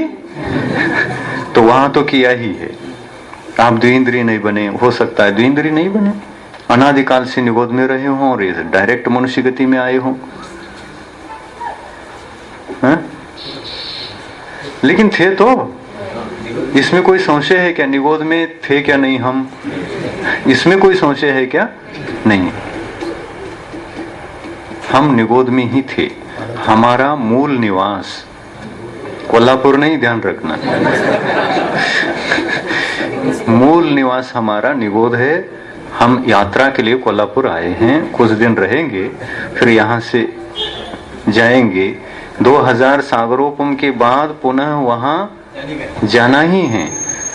तो वहां तो किया ही है। आप द्विंद्रिय नहीं बने, हो सकता है द्विंद्रिय नहीं बने, अनादिकाल से निगोद में रहे हों और डायरेक्ट मनुष्य गति में आए हों, लेकिन थे तो। इसमें कोई संशय है क्या, निगोद में थे क्या नहीं हम, इसमें कोई संशय है क्या? नहीं, हम निगोद में ही थे। हमारा मूल निवास कोल्हापुर नहीं, ध्यान रखना मूल निवास हमारा निगोद है। हम यात्रा के लिए कोल्हापुर आए हैं, कुछ दिन रहेंगे, फिर यहाँ से जाएंगे 2000 सागरोपम के बाद पुनः वहां जाना ही है।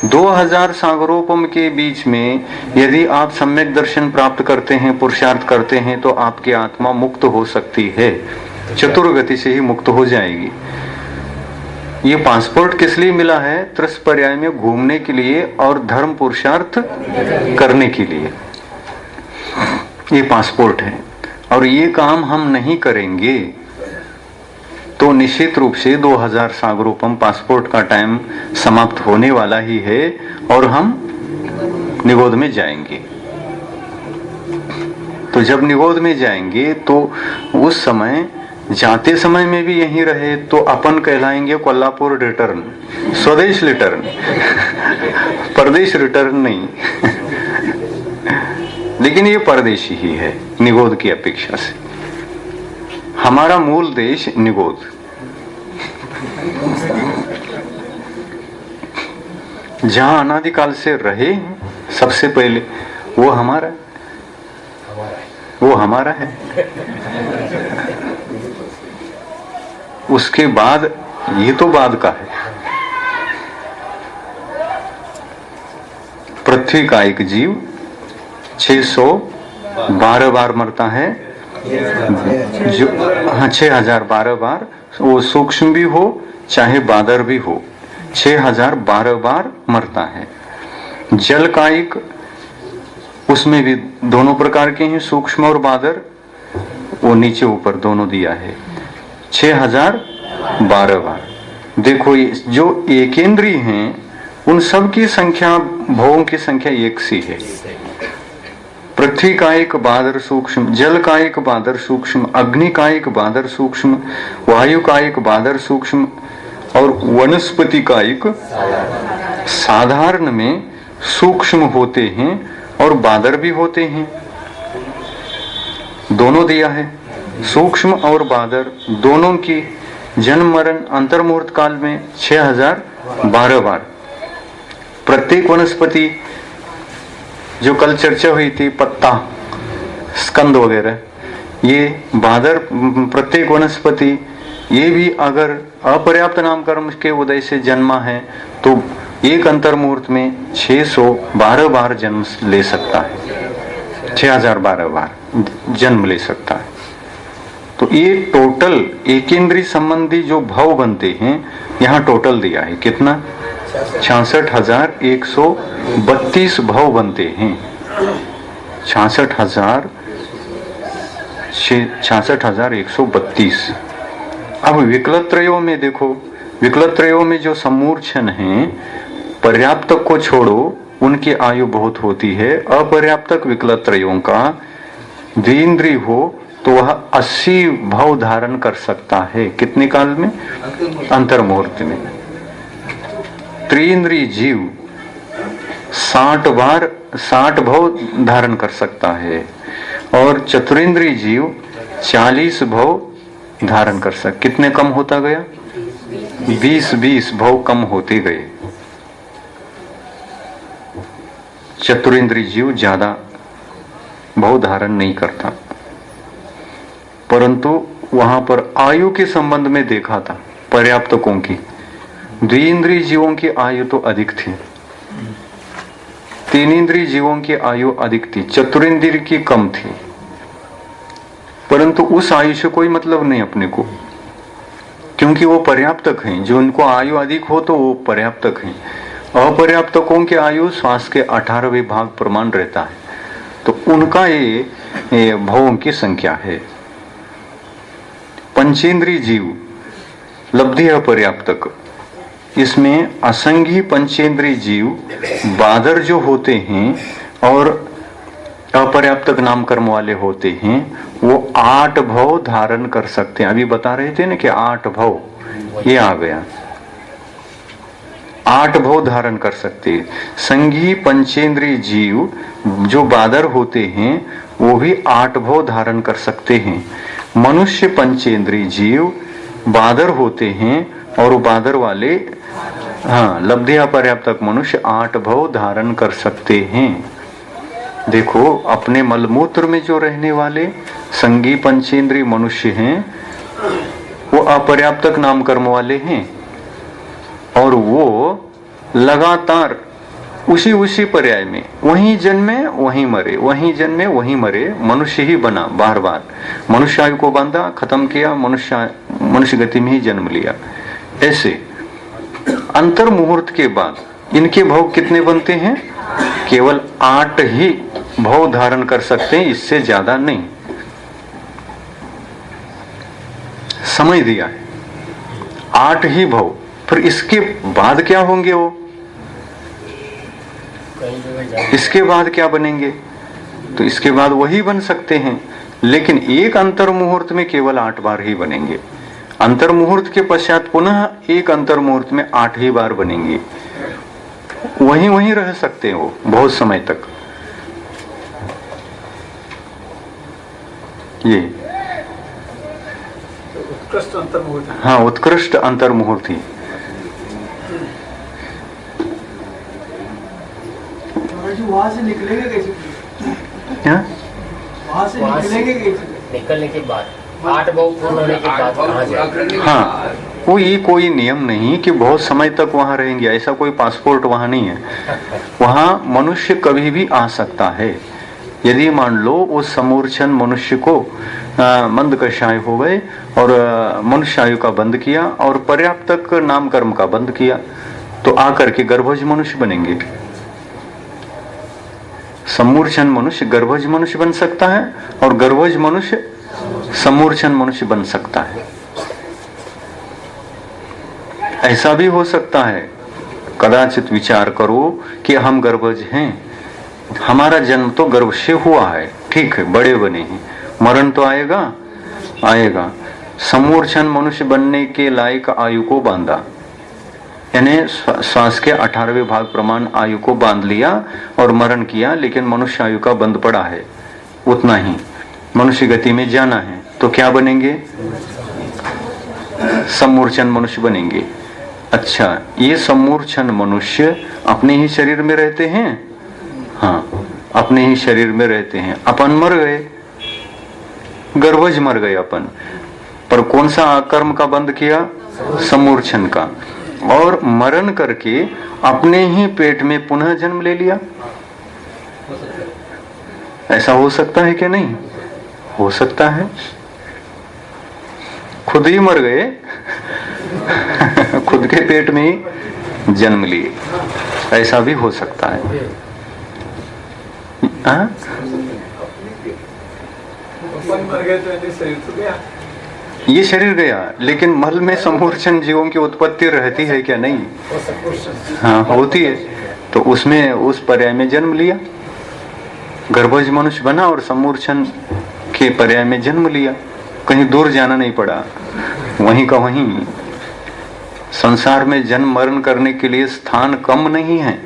2000 सागरोपम के बीच में यदि आप सम्यक दर्शन प्राप्त करते हैं, पुरुषार्थ करते हैं, तो आपकी आत्मा मुक्त हो सकती है, चतुर्गति से ही मुक्त हो जाएगी। ये पासपोर्ट किस लिए मिला है? त्रस्पर्याय में घूमने के लिए और धर्म पुरुषार्थ करने के लिए ये पासपोर्ट है। और ये काम हम नहीं करेंगे तो निश्चित रूप से 2000 सागरोपम पासपोर्ट का टाइम समाप्त होने वाला ही है और हम निगोद में जाएंगे। तो जब निगोद में जाएंगे तो उस समय, जाते समय में भी यहीं रहे तो अपन कहलाएंगे कोल्हापुर रिटर्न, स्वदेश रिटर्न, परदेश रिटर्न नहीं। लेकिन ये परदेशी ही है निगोद की अपेक्षा से। हमारा मूल देश निगोद। जहां अनादिकाल से रहे सबसे पहले वो हमारा है। उसके बाद ये तो बाद का है। पृथ्वी का एक जीव 612 बार मरता है, जो 6012 बार, वो सूक्ष्म भी हो चाहे बादर भी हो, 6012 बार मरता है। जल कायिक, उसमें भी दोनों प्रकार के हैं, सूक्ष्म और बादर, वो नीचे ऊपर दोनों दिया है, 6012 बार। देखो ये जो एकेंद्रीय हैं उन सब की संख्या, भवों की संख्या एक सी है। पृथ्वी का एक बादर सूक्ष्म, जल का एक बादर सूक्ष्म, अग्नि का एक बादर सूक्ष्म, वायु का एक बादर सूक्ष्म और वनस्पति का एक साधारण में सूक्ष्म होते हैं और बादर भी होते हैं। दोनों दिया है, सूक्ष्म और बादर दोनों की जन्म मरण अंतर्मुहूर्त काल में 6012 बार। प्रत्येक वनस्पति जो कल चर्चा हुई थी, पत्ता, स्कंद वगैरह, ये बादर, प्रत्येक वनस्पति, ये भी अगर अपर्याप्त नाम कर्म के उदय से जन्मा है तो एक अंतर्मुहूर्त में 612 बार जन्म ले सकता है, 6012 बार जन्म ले सकता है। तो ये टोटल एकेंद्रीय संबंधी जो भाव बनते हैं, यहाँ टोटल दिया है कितना? 66,132 भाव बनते हैं। 66,132। अब विकलत्रयों में देखो, विकलत्रयों में जो सम्मूर्छन हैं, पर्याप्तक को छोड़ो, उनकी आयु बहुत होती है। अपर्याप्तक विकलत्रयों का द्विंद्रिय हो तो वह 80 भाव धारण कर सकता है। कितने काल में? अंतर्मुहूर्त में। त्रिइंद्रिय जीव 60 भाव धारण कर सकता है और चतुरिंद्रिय जीव 40 भाव धारण कर सकता। कितने कम होता गया? 20 भाव कम होते गए। चतुरिंद्रिय जीव ज्यादा भाव धारण नहीं करता, परंतु वहां पर आयु के संबंध में देखा था पर्याप्तकों की। द्विइंद्रिय जीवों की आयु तो अधिक थी, तीन इंद्रिय जीवों की आयु अधिक थी, चतुरिंद्रिय की कम थी। परंतु उस आयु से कोई मतलब नहीं अपने को, क्योंकि वो पर्याप्तक हैं। जो उनको आयु अधिक हो तो वो पर्याप्तक हैं। अपर्याप्तकों की आयु श्वास के 18वें भाग प्रमाण रहता है, तो उनका ये भावों की संख्या है। पंचेंद्रिय जीव लब्धि अपर्याप्तक, इसमें असंगी पंचेंद्रिय जीव बादर जो होते हैं और अपर्याप्तक नाम कर्म वाले होते हैं, वो 8 भाव धारण कर सकते हैं। अभी बता रहे थे ना कि 8 भाव, ये आ गया, 8 भाव धारण कर सकते हैं। संगी पंचेंद्रिय जीव जो बादर होते हैं वो भी 8 भाव धारण कर सकते हैं। मनुष्य पंचेंद्रिय जीव बादर होते हैं और बादर वाले, हाँ, लब्धि अपर्याप्तक मनुष्य 8 भाव धारण कर सकते हैं। देखो अपने मलमूत्र में जो रहने वाले संगी पंचेंद्रिय मनुष्य हैं वो अपर्याप्तक नाम कर्म वाले हैं और वो लगातार उसी पर्याय में वहीं जन्मे वहीं मरे, वहीं जन्मे वहीं मरे, मनुष्य ही बना बार बार। मनुष्य आयु को बांधा, खत्म किया, मनुष्य गति में ही जन्म लिया। ऐसे अंतर मुहूर्त के बाद इनके भोग कितने बनते हैं? केवल 8 ही भोग धारण कर सकते हैं, इससे ज्यादा नहीं। समय दिया है 8 ही भोग, फिर इसके बाद क्या होंगे वो? इसके बाद क्या बनेंगे? तो इसके बाद वही बन सकते हैं, लेकिन एक अंतर मुहूर्त में केवल 8 बार ही बनेंगे। अंतर मुहूर्त के पश्चात पुनः एक अंतर मुहूर्त में 8 ही बार बनेंगे। वहीं रह सकते हैं वो बहुत समय तक। ये उत्कृष्ट अंतर मुहूर्त। हाँ, उत्कृष्ट अंतर मुहूर्त ही। वहां से निकलेंगे कैसे? वहां से निकलेंगे कैसे? निकलने के बाद 8 भोग पूर्ण होने के बाद कहाँ जाएंगे? हाँ, कोई नियम नहीं कि बहुत समय तक वहां रहेंगे, ऐसा कोई पासपोर्ट वहां नहीं है। वहां मनुष्य कभी भी आ सकता है। यदि मान लो उस समूर्छन मनुष्य को मंद कषाय हो गए और मनुष्य आयु का बंद किया और पर्याप्तक नाम कर्म का बंद किया, तो आकर के गर्भज मनुष्य बनेंगे। समूर्छन मनुष्य गर्भज मनुष्य बन सकता है और गर्भज मनुष्य समूर्छन मनुष्य बन सकता है। ऐसा भी हो सकता है, कदाचित विचार करो कि हम गर्भज हैं, हमारा जन्म तो गर्भ से हुआ है, ठीक है, बड़े बने हैं, मरण तो आएगा। समूर्छन मनुष्य बनने के लायक आयु को बांधा, यानी श्वास के 18वें भाग प्रमाण आयु को बांध लिया और मरण किया, लेकिन मनुष्य आयु का बंद पड़ा है, उतना ही मनुष्य गति में जाना है, तो क्या बनेंगे? समूर्छन मनुष्य बनेंगे। अच्छा, ये समूर्छन मनुष्य अपने ही शरीर में रहते हैं? हाँ, अपने ही शरीर में रहते हैं। अपन मर गए, गर्भज मर गए अपन, पर कौन सा कर्म का बंद किया? समूर्छन का। और मरण करके अपने ही पेट में पुनः जन्म ले लिया। ऐसा हो सकता है कि नहीं? हो सकता है। खुद ही मर गए, खुद के पेट में ही जन्म लिए, ऐसा भी हो सकता है। मर गए तो शरीर तो गया, ये शरीर गया, लेकिन मल में समूर्छन जीवों की उत्पत्ति रहती है क्या? नहीं। हाँ, होती है। तो उसमें उस पर्याय में जन्म लिया, गर्भज मनुष्य बना और समूर्छन के पर्याय में जन्म लिया। कहीं दूर जाना नहीं पड़ा, वहीं का वहीं। संसार में जन्म मरण करने के लिए स्थान कम नहीं है,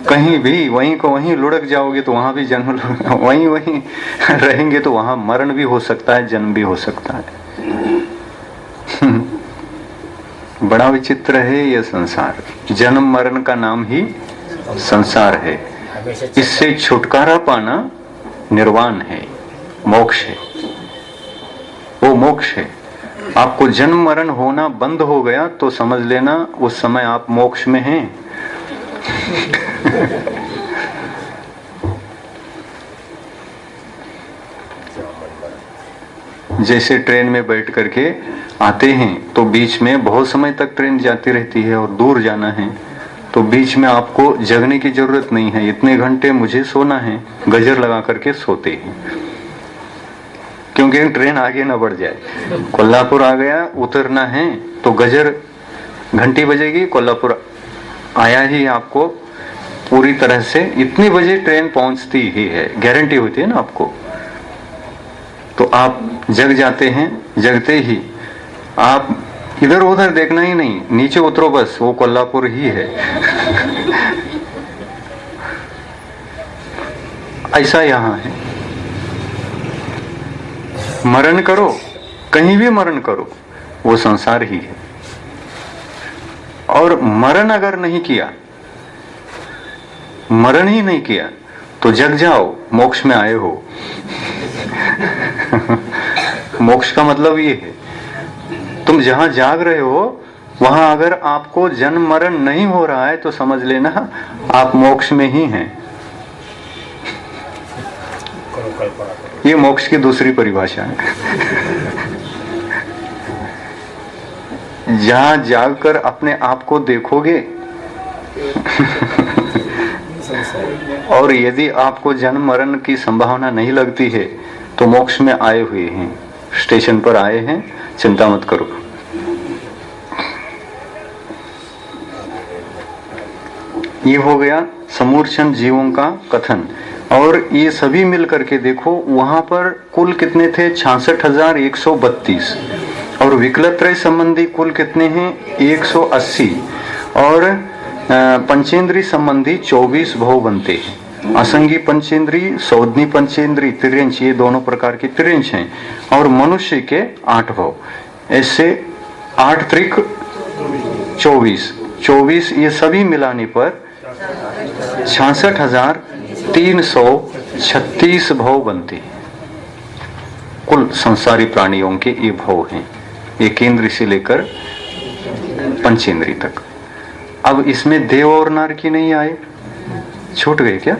कहीं भी वहीं को वहीं लुढ़क जाओगे तो वहां भी जन्म, वहीं रहेंगे तो वहां मरण भी हो सकता है, जन्म भी हो सकता है। बड़ा विचित्र है यह संसार। जन्म मरण का नाम ही संसार है। इससे छुटकारा पाना निर्वाण है, मोक्ष है, वो मोक्ष है। आपको जन्म मरण होना बंद हो गया तो समझ लेना उस समय आप मोक्ष में हैं। जैसे ट्रेन में बैठ करके आते हैं तो बीच में बहुत समय तक ट्रेन जाती रहती है और दूर जाना है, तो बीच में आपको जगने की जरूरत नहीं है, इतने घंटे मुझे सोना है, गजर लगा करके सोते हैं, क्योंकि ट्रेन आगे ना बढ़ जाए। कोल्हापुर आ गया, उतरना है तो गजर घंटी बजेगी, कोल्हापुर आया ही आपको पूरी तरह से इतने बजे ट्रेन पहुंचती ही है, गारंटी होती है ना आपको। तो आप जग जाते हैं, जगते ही आप इधर उधर देखना ही नहीं, नीचे उतरो बस, वो कोल्हापुर ही है। ऐसा यहाँ है। मरण करो, कहीं भी मरण करो, वो संसार ही है। और मरण अगर नहीं किया, मरण ही नहीं किया तो जग जाओ, मोक्ष में आए हो। मोक्ष का मतलब ये है, तुम जहां जाग रहे हो वहां अगर आपको जन्म मरण नहीं हो रहा है तो समझ लेना आप मोक्ष में ही हैं। ये मोक्ष की दूसरी परिभाषा है। जहां जागकर अपने आप को देखोगे और यदि आपको जन्म मरण की संभावना नहीं लगती है तो मोक्ष में आए हुए हैं, स्टेशन पर आए हैं, चिंता मत करो। ये हो गया समूर्छन जीवों का कथन। और ये सभी मिलकर के देखो वहां पर कुल कितने थे, 66,132, और विकलत्रय संबंधी कुल कितने हैं, 180, और पंचेंद्री संबंधी 24 भव बनते हैं। असंगी पंचेंद्री, सौधनी पंचेंद्री, तिर्यंच, ये दोनों प्रकार की तिर्यंच हैं, और मनुष्य के 8 भव। ऐसे 8 त्रिक 24, ये सभी मिलाने पर 66,336 भव बनते हैं। कुल संसारी प्राणियों के ये भव हैं, एक इंद्र से लेकर पंचेंद्री तक। अब इसमें देव और नर की नहीं आए, छूट गए क्या?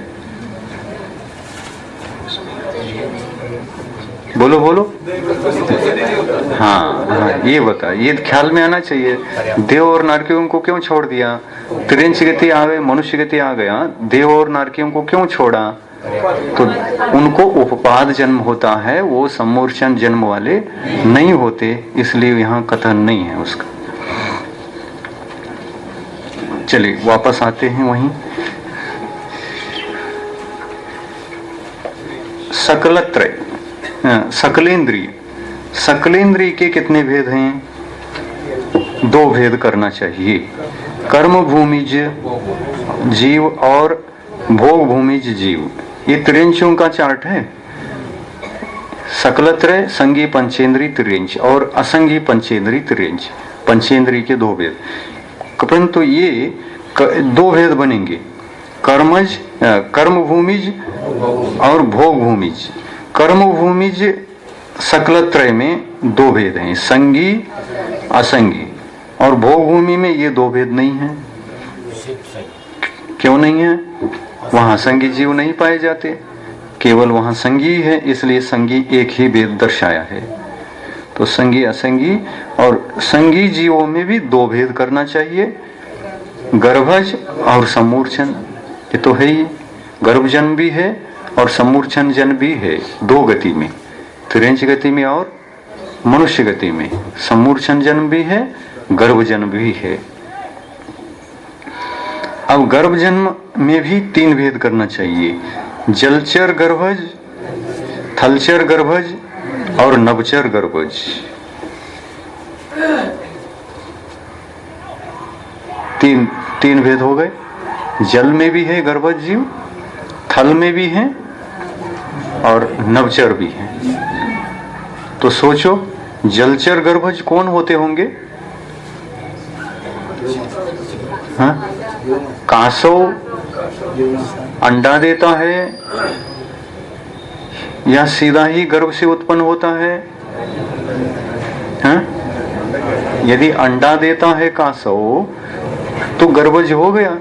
बोलो बोलो। हाँ, ये बता, ये ख्याल में आना चाहिए। देव और नारकियों को क्यों छोड़ दिया? त्रिंच गति आ गए, मनुष्य गति आ गया, देव और नारकियों को क्यों छोड़ा? तो उनको उपपाद जन्म होता है, वो सम्मूर्छन जन्म वाले नहीं होते, इसलिए यहाँ कथन नहीं है उसका। चलिए वापस आते हैं वहीं। सकलत्रय, सकलेंद्रिय, सकलेंद्रिय के कितने भेद हैं? 2 भेद करना चाहिए, कर्म भूमिज जीव और भोग भूमिज जीव। ये त्रिंचों का चार्ट है। सकलत्रय संगी पंचेंद्री त्रिंच और असंगी पंचेंद्री त्रिंच, पंचेंद्री के 2 भेद। परंतु ये 2 भेद बनेंगे, कर्मज, कर्म भूमिज और भोग भूमिज। कर्म भूमिज सकलत्रय में 2 भेद हैं, संगी असंगी, और भोग भूमि में ये 2 भेद नहीं है। क्यों नहीं है? वहां संगी जीव नहीं पाए जाते, केवल वहां संगी है, इसलिए संगी एक ही भेद दर्शाया है। तो संगी असंगी, और संगी जीवों में भी 2 भेद करना चाहिए, गर्भज और सम्मूर्छन। ये तो है ही, गर्भ जन्म भी है और सम्मूर्छन जन्म भी है, 2 गति में, त्रिंच गति में और मनुष्य गति में। सम्मूर्छन जन्म भी है, गर्भ जन्म भी है। अब गर्भ जन्म में भी 3 भेद करना चाहिए, जलचर गर्भज, थलचर गर्भज और नभचर गर्भज। तीन भेद हो गए। जल में भी है गर्भज जीव, थल में भी है और नभचर भी है। तो सोचो जलचर गर्भज कौन होते होंगे? हाँ? कासव अंडा देता है या सीधा ही गर्भ से उत्पन्न होता है? हाँ? यदि अंडा देता है कासव तो गर्भज हो गया,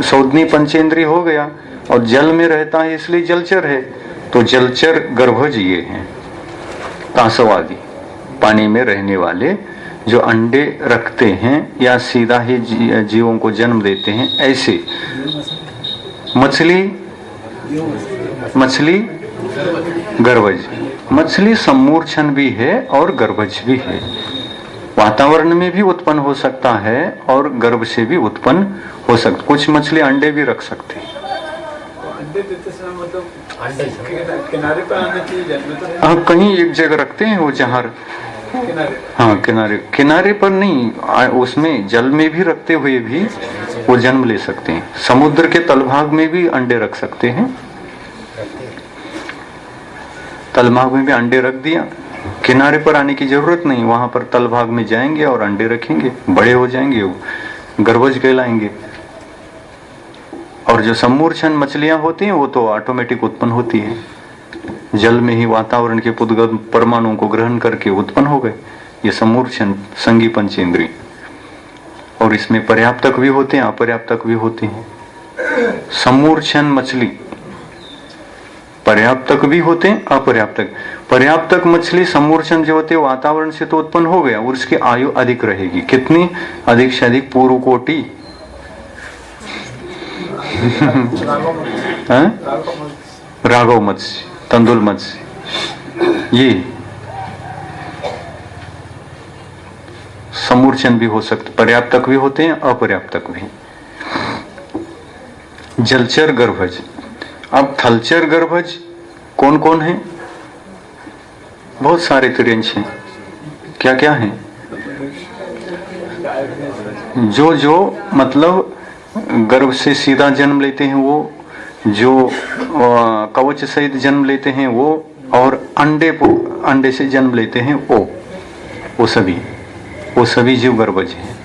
सौधनी पंचेंद्री हो गया, और जल में रहता है इसलिए जलचर है। तो जलचर गर्भज ये हैं, कासव आदि पानी में रहने वाले जो अंडे रखते हैं या सीधा ही जीवों को जन्म देते हैं। ऐसे मछली गर्भज, मछली सम्मूर्छन भी है और गर्भज भी है। वातावरण में भी उत्पन्न हो सकता है और गर्भ से भी उत्पन्न हो सकता। कुछ मछली अंडे भी रख सकते हैं। किनारे पर आने की जन्म हाँ, कहीं एक जगह रखते हैं वो जहाँ, हाँ किनारे पर नहीं, उसमें जल में भी रखते हुए भी वो जन्म ले सकते हैं। समुद्र के तलभाग में भी अंडे रख सकते हैं, तलभाग में भी अंडे रख दिया, किनारे पर आने की जरूरत नहीं, वहां पर तलभाग में जाएंगे और अंडे रखेंगे, बड़े हो जाएंगे, वो गर्भज कहलाएंगे। और जो सम्मूर्छन मछलियां होती हैं वो तो ऑटोमेटिक उत्पन्न होती है। जल में ही वातावरण के पुद्गत परमाणुओं को ग्रहण करके उत्पन्न हो गए। ये समूर्छन संगी पंचेंद्रिय। और इसमें पर्याप्तक भी होते हैं, अपर्याप्तक भी होते हैं। समूर्छन मछली पर्याप्तक भी होते हैं, अपर्याप्तक। पर्याप्तक मछली समूर्छन जो होते हैं वातावरण से तो उत्पन्न हो गया और उसकी आयु अधिक रहेगी। कितनी? अधिक से अधिक पूर्व कोटि। राघव मत्स्य, तंदुल मत्स्य, ये समूर्छन भी हो सकते, पर्याप्तक भी होते हैं, अपर्याप्तक भी। जलचर गर्भज। अब थलचर गर्भज कौन कौन है? बहुत सारे तिर्यंश हैं। क्या क्या है? जो मतलब गर्भ से सीधा जन्म लेते हैं वो, जो कवच सहित जन्म लेते हैं वो, और अंडे से जन्म लेते हैं वो सभी जीव गर्भज हैं।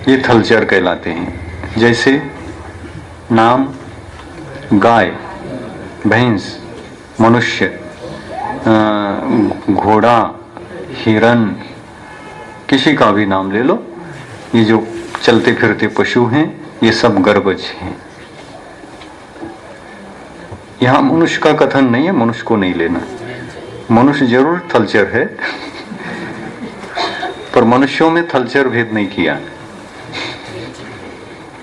ये थलचर कहलाते हैं। जैसे नाम गाय, भैंस, मनुष्य, घोड़ा, हिरन, किसी का भी नाम ले लो, ये जो चलते फिरते पशु हैं ये सब गर्भज हैं। यहाँ मनुष्य का कथन नहीं है, मनुष्य को नहीं लेना। मनुष्य जरूर थलचर है पर मनुष्यों में थलचर भेद नहीं किया।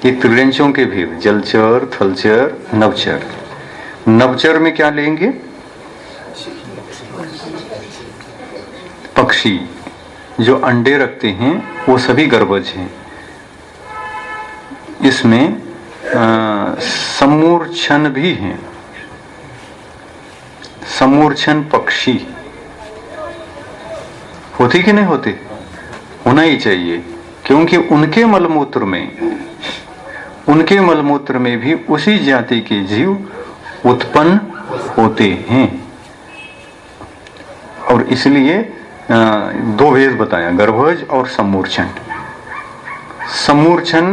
ये त्रियंशों के भेद, जलचर, थलचर, नवचर। नवचर में क्या लेंगे? पक्षी जो अंडे रखते हैं वो सभी गर्भज हैं। इसमें समूर्छन भी हैं। समूर्छन पक्षी होते कि नहीं होते? होना ही चाहिए, क्योंकि उनके मलमूत्र में भी उसी जाति के जीव उत्पन्न होते हैं। और इसलिए दो भेद बताया, गर्भज और समूर्छन। समूर्छन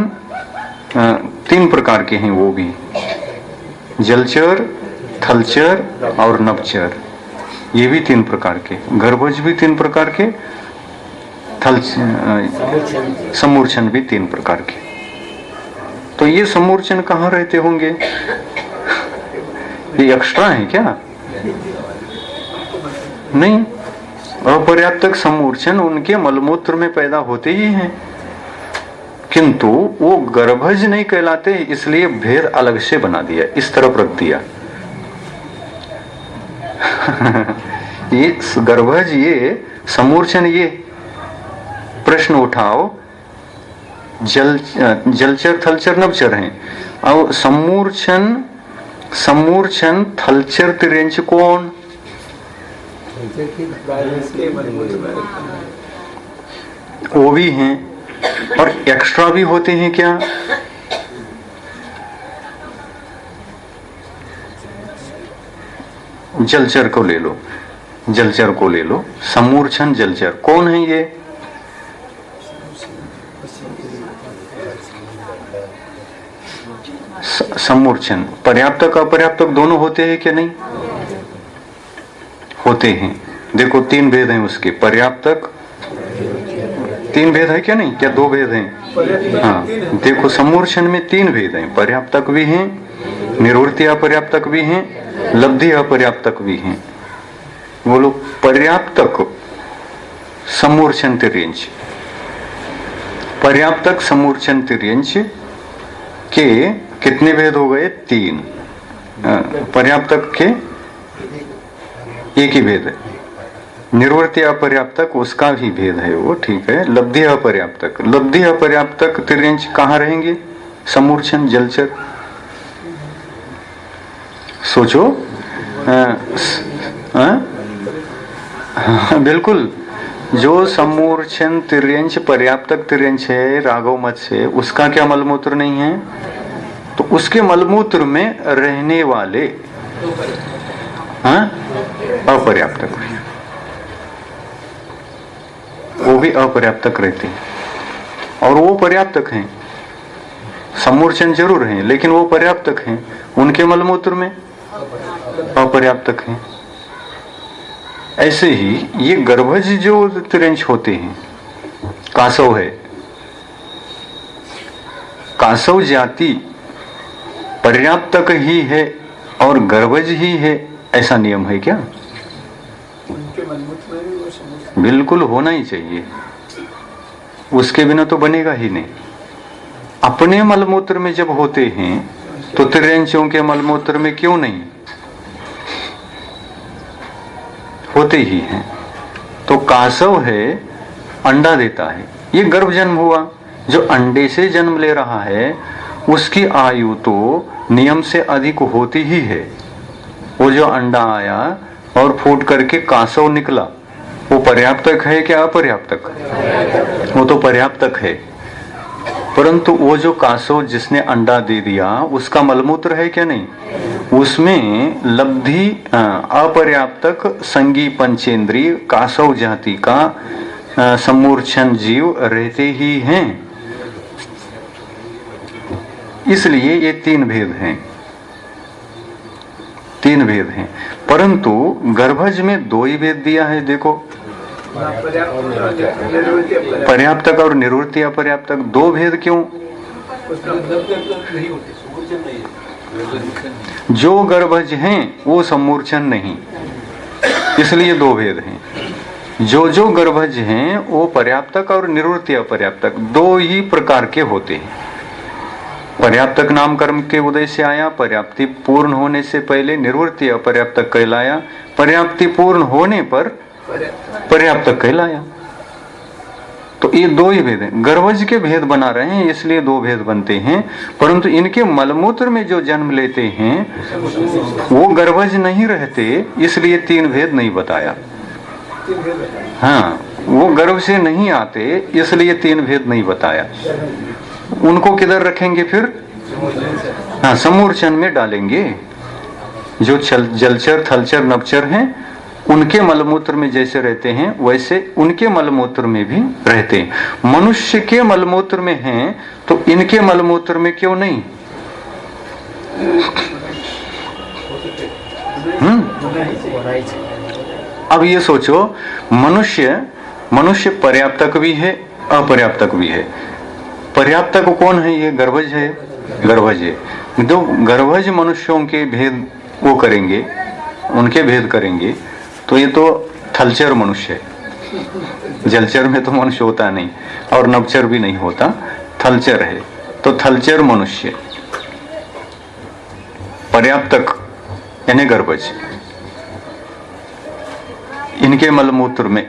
3 प्रकार के हैं, वो भी जलचर, थलचर और नवचर। ये भी 3 प्रकार के, गर्भज भी 3 प्रकार के, समूर्छन भी 3 प्रकार के। तो ये समूर्छन कहाँ रहते होंगे? ये एक्स्ट्रा है क्या? नहीं, अपर्याप्तक समूर्छन उनके मलमूत्र में पैदा होते ही हैं, किंतु वो गर्भज नहीं कहलाते, इसलिए भेद अलग से बना दिया, इस तरफ रख दिया। ये गर्भज, ये समूर्छन, ये प्रश्न उठाओ, जलचर, थलचर, नवचर हैं। और समूर्छन थलचर तिर्यंश कौन? वो भी हैं और एक्स्ट्रा भी होते हैं क्या? जलचर को ले लो, जलचर को ले लो। समूर्छन जलचर कौन है? ये समूर्छन पर्याप्तक अपर्याप्तक दोनों होते हैं क्या? नहीं होते हैं। देखो 3 भेद हैं उसके, पर्याप्तक 3 भेद है क्या? नहीं, क्या 2 भेद हैं? हाँ, देखो समूर्छन में 3 भेद हैं, पर्याप्तक भी हैं, निवृत्ति अपर्याप्तक भी हैं, लब्धि अपर्याप्तक भी हैं। बोलो पर्याप्तक समूर्छन तिर्यंश, पर्याप्तक समूर्छन तिर्यंश के कितने भेद हो गए? 3। पर्याप्तक के एक ही भेद है, निर्वर्ती अपर्याप्तक उसका भी भेद है वो, ठीक है। लब्धि अपर्याप्तक, लब्धि अपर्याप्तक तिर्यंश कहाँ रहेंगे? समूर्छन जलचर। सोचो, बिल्कुल, जो समूर्छन तिर्यंश पर्याप्तक तिर्यंश है, राघव मत से, उसका क्या मलमूत्र नहीं है? तो उसके मलमूत्र में रहने वाले अपर्याप्तक, वो भी अपर्याप्तक रहते हैं और वो पर्याप्तक हैं। समूर्छन जरूर हैं लेकिन वो पर्याप्तक हैं, उनके मलमूत्र में अपर्याप्तक हैं। ऐसे ही ये गर्भज जो तिर्यंच होते हैं, कासव है, कासव जाति पर्याप्तक ही है और गर्भज ही है, ऐसा नियम है क्या? बिल्कुल होना ही चाहिए, उसके बिना तो बनेगा ही नहीं। अपने मलमूत्र में जब होते हैं तो तिर्यंचों के मलमूत्र में क्यों नहीं होते ही हैं? तो कासव है, अंडा देता है, ये गर्भ जन्म हुआ। जो अंडे से जन्म ले रहा है उसकी आयु तो नियम से अधिक होती ही है। वो जो अंडा आया और फूट करके कासव निकला, वो पर्याप्तक है क्या अपर्याप्तक? वो तो पर्याप्तक है। परंतु वो जो कासव जिसने अंडा दे दिया उसका मलमूत्र है क्या नहीं? उसमें लब्धि अपर्याप्तक संगी पंचेंद्रिय कासव जाति का समूर्छन जीव रहते ही हैं। इसलिए ये तीन भेद हैं, तीन भेद हैं। परंतु गर्भज में दो ही भेद दिया है। देखो, पर्याप्तक और निवृत्ति अपर्याप्तक, दो भेद क्यों? जो गर्भज हैं वो समूर्छन नहीं, इसलिए दो भेद हैं। जो गर्भज हैं वो पर्याप्तक और निवृत्ति अपर्याप्तक दो ही प्रकार के होते हैं। पर्याप्तक नाम कर्म के उदय से आया, पर्याप्ति पूर्ण होने से पहले निवृत्ति अपर्याप्तक कहलाया, पर्याप्ति पूर्ण होने पर पर्याप्तक कहलाया। तो ये दो ही भेद हैं। गर्भज के भेद बना रहे हैं इसलिए दो भेद बनते हैं, परंतु इनके मलमूत्र में जो जन्म लेते हैं वो गर्भज नहीं रहते, इसलिए तीन भेद नहीं बताया। हाँ, वो गर्भ से नहीं आते इसलिए तीन भेद नहीं बताया। उनको किधर रखेंगे फिर? हाँ, समूर्छन में डालेंगे। जो जलचर थलचर नभचर हैं उनके मलमूत्र में जैसे रहते हैं वैसे उनके मलमूत्र में भी रहते हैं। मनुष्य के मलमूत्र में हैं तो इनके मलमूत्र में क्यों नहीं? अब ये सोचो, मनुष्य पर्याप्तक भी है अपर्याप्तक भी है। पर्याप्तक कौन है? ये गर्भज है, गर्भज है। तो गर्भज मनुष्यों के भेद वो करेंगे, उनके भेद करेंगे तो ये तो थलचर मनुष्य है। जलचर में तो मनुष्य होता नहीं और नभचर भी नहीं होता, थलचर है। तो थलचर मनुष्य, पर्याप्तक यानी गर्भज, इनके मलमूत्र में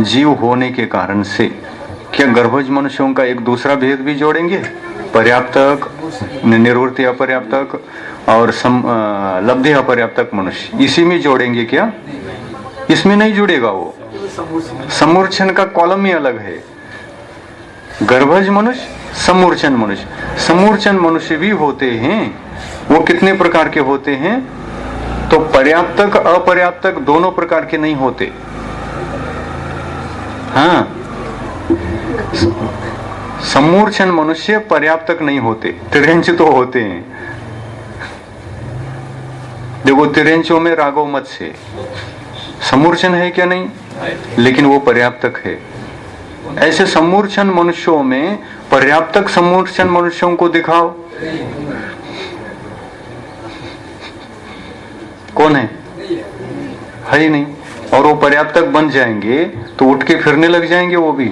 जीव होने के कारण से क्या गर्भज मनुष्यों का एक दूसरा भेद भी जोड़ेंगे? पर्याप्तक, निवृत्ति अपर्याप्तक और लब्धि अपर्याप्तक मनुष्य, इसी में जोड़ेंगे क्या? इसमें नहीं जुड़ेगा। वो समूर्छन का कॉलम ही अलग है। गर्भज मनुष्य, समूर्छन मनुष्य। समूर्छन मनुष्य भी होते हैं। वो कितने प्रकार के होते हैं? तो पर्याप्तक अपर्याप्तक दोनों प्रकार के नहीं होते। हाँ, समूर्छन मनुष्य पर्याप्तक नहीं होते, तिर्यंच तो होते हैं। देखो, तिर्यंचों में रागव मत से समूर्छन है क्या? नहीं, लेकिन वो पर्याप्तक है। ऐसे समूर्छन मनुष्यों में पर्याप्तक समूर्छन मनुष्यों को दिखाओ, कौन है? है ही नहीं। और वो पर्याप्तक बन जाएंगे तो उठ के फिरने लग जाएंगे वो भी।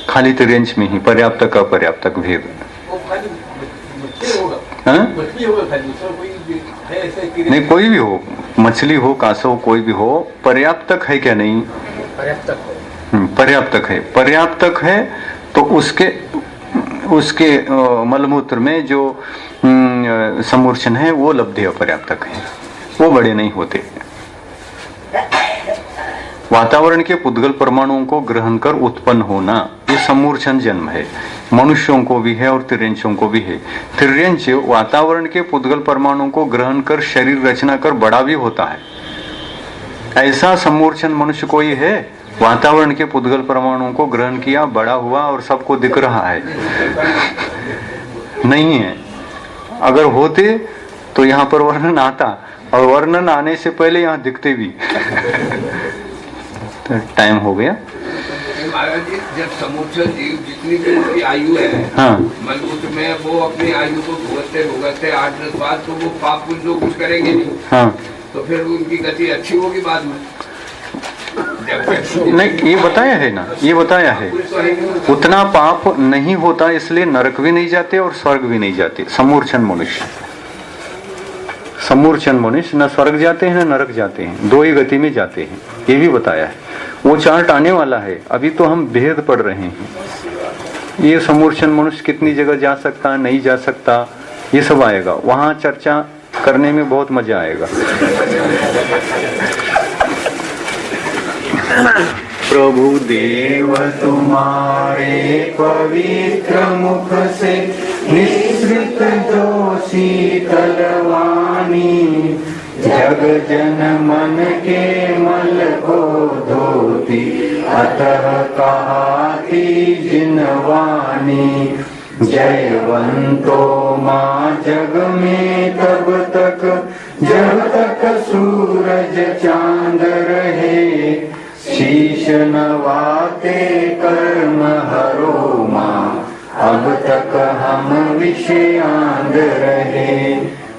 खाली तिर्यंच में ही पर्याप्तक अपर्याप्तक भेद। नहीं, कोई भी हो, मछली हो, कासव, कोई भी हो, पर्याप्तक है क्या? नहीं, पर्याप्तक है। पर्याप्तक है तो उसके मलमूत्र में जो समूर्छन है वो लब्धि अपर्याप्तक है, वो बड़े नहीं होते। वातावरण के पुद्गल परमाणुओं को ग्रहण कर उत्पन्न होना ये समूर्छन जन्म है। मनुष्यों को भी है और तिर्यंचों को भी है। तिर्यंच वातावरण के पुद्गल परमाणुओं को ग्रहण कर शरीर रचना कर बड़ा भी होता है। ऐसा समूर्छन मनुष्य कोई है? वातावरण के पुद्गल परमाणुओं को ग्रहण किया, बड़ा हुआ और सबको दिख रहा है। नहीं है। अगर होते तो यहाँ पर वर्णन आता, और वर्णन आने से पहले यहाँ दिखते भी। तो टाइम हो गया। महाराज जी, जब समुच्चय जीव जितनी भी उनकी आयु है, हाँ, उसमें वो अपनी आयु को भुगतते 8-10 बार, तो वो पाप पुण्य जो कुछ करेंगे नहीं, हाँ, तो फिर उनकी गति अच्छी होगी बाद में। नहीं, ये बताया है ना, ये बताया है उतना पाप नहीं होता, इसलिए नरक भी नहीं जाते और स्वर्ग भी नहीं जाते। समूर्छन मनुष्य, समूर्छन मनुष्य न स्वर्ग जाते हैं न नरक जाते हैं, दो ही गति में जाते हैं, ये भी बताया है। वो चार्ट आने वाला है, अभी तो हम भेद पढ़ रहे हैं। ये समूर्छन मनुष्य कितनी जगह जा सकता है, नहीं जा सकता, ये सब आएगा, वहां चर्चा करने में बहुत मजा आएगा। प्रभु देव तुम्हारे पवित्र मुख से निसृत जो शीतल वाणी, जग जन मन के मल को धोती, अतः कहाती जिन वाणी। जयवंतो माँ जग में तब तक, जब तक सूरज चांद रहे, शीश नवाते कर्म हरो माँ, अब तक हम विषयांध रहे,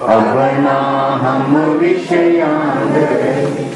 अब ना हम विषयांध रहे।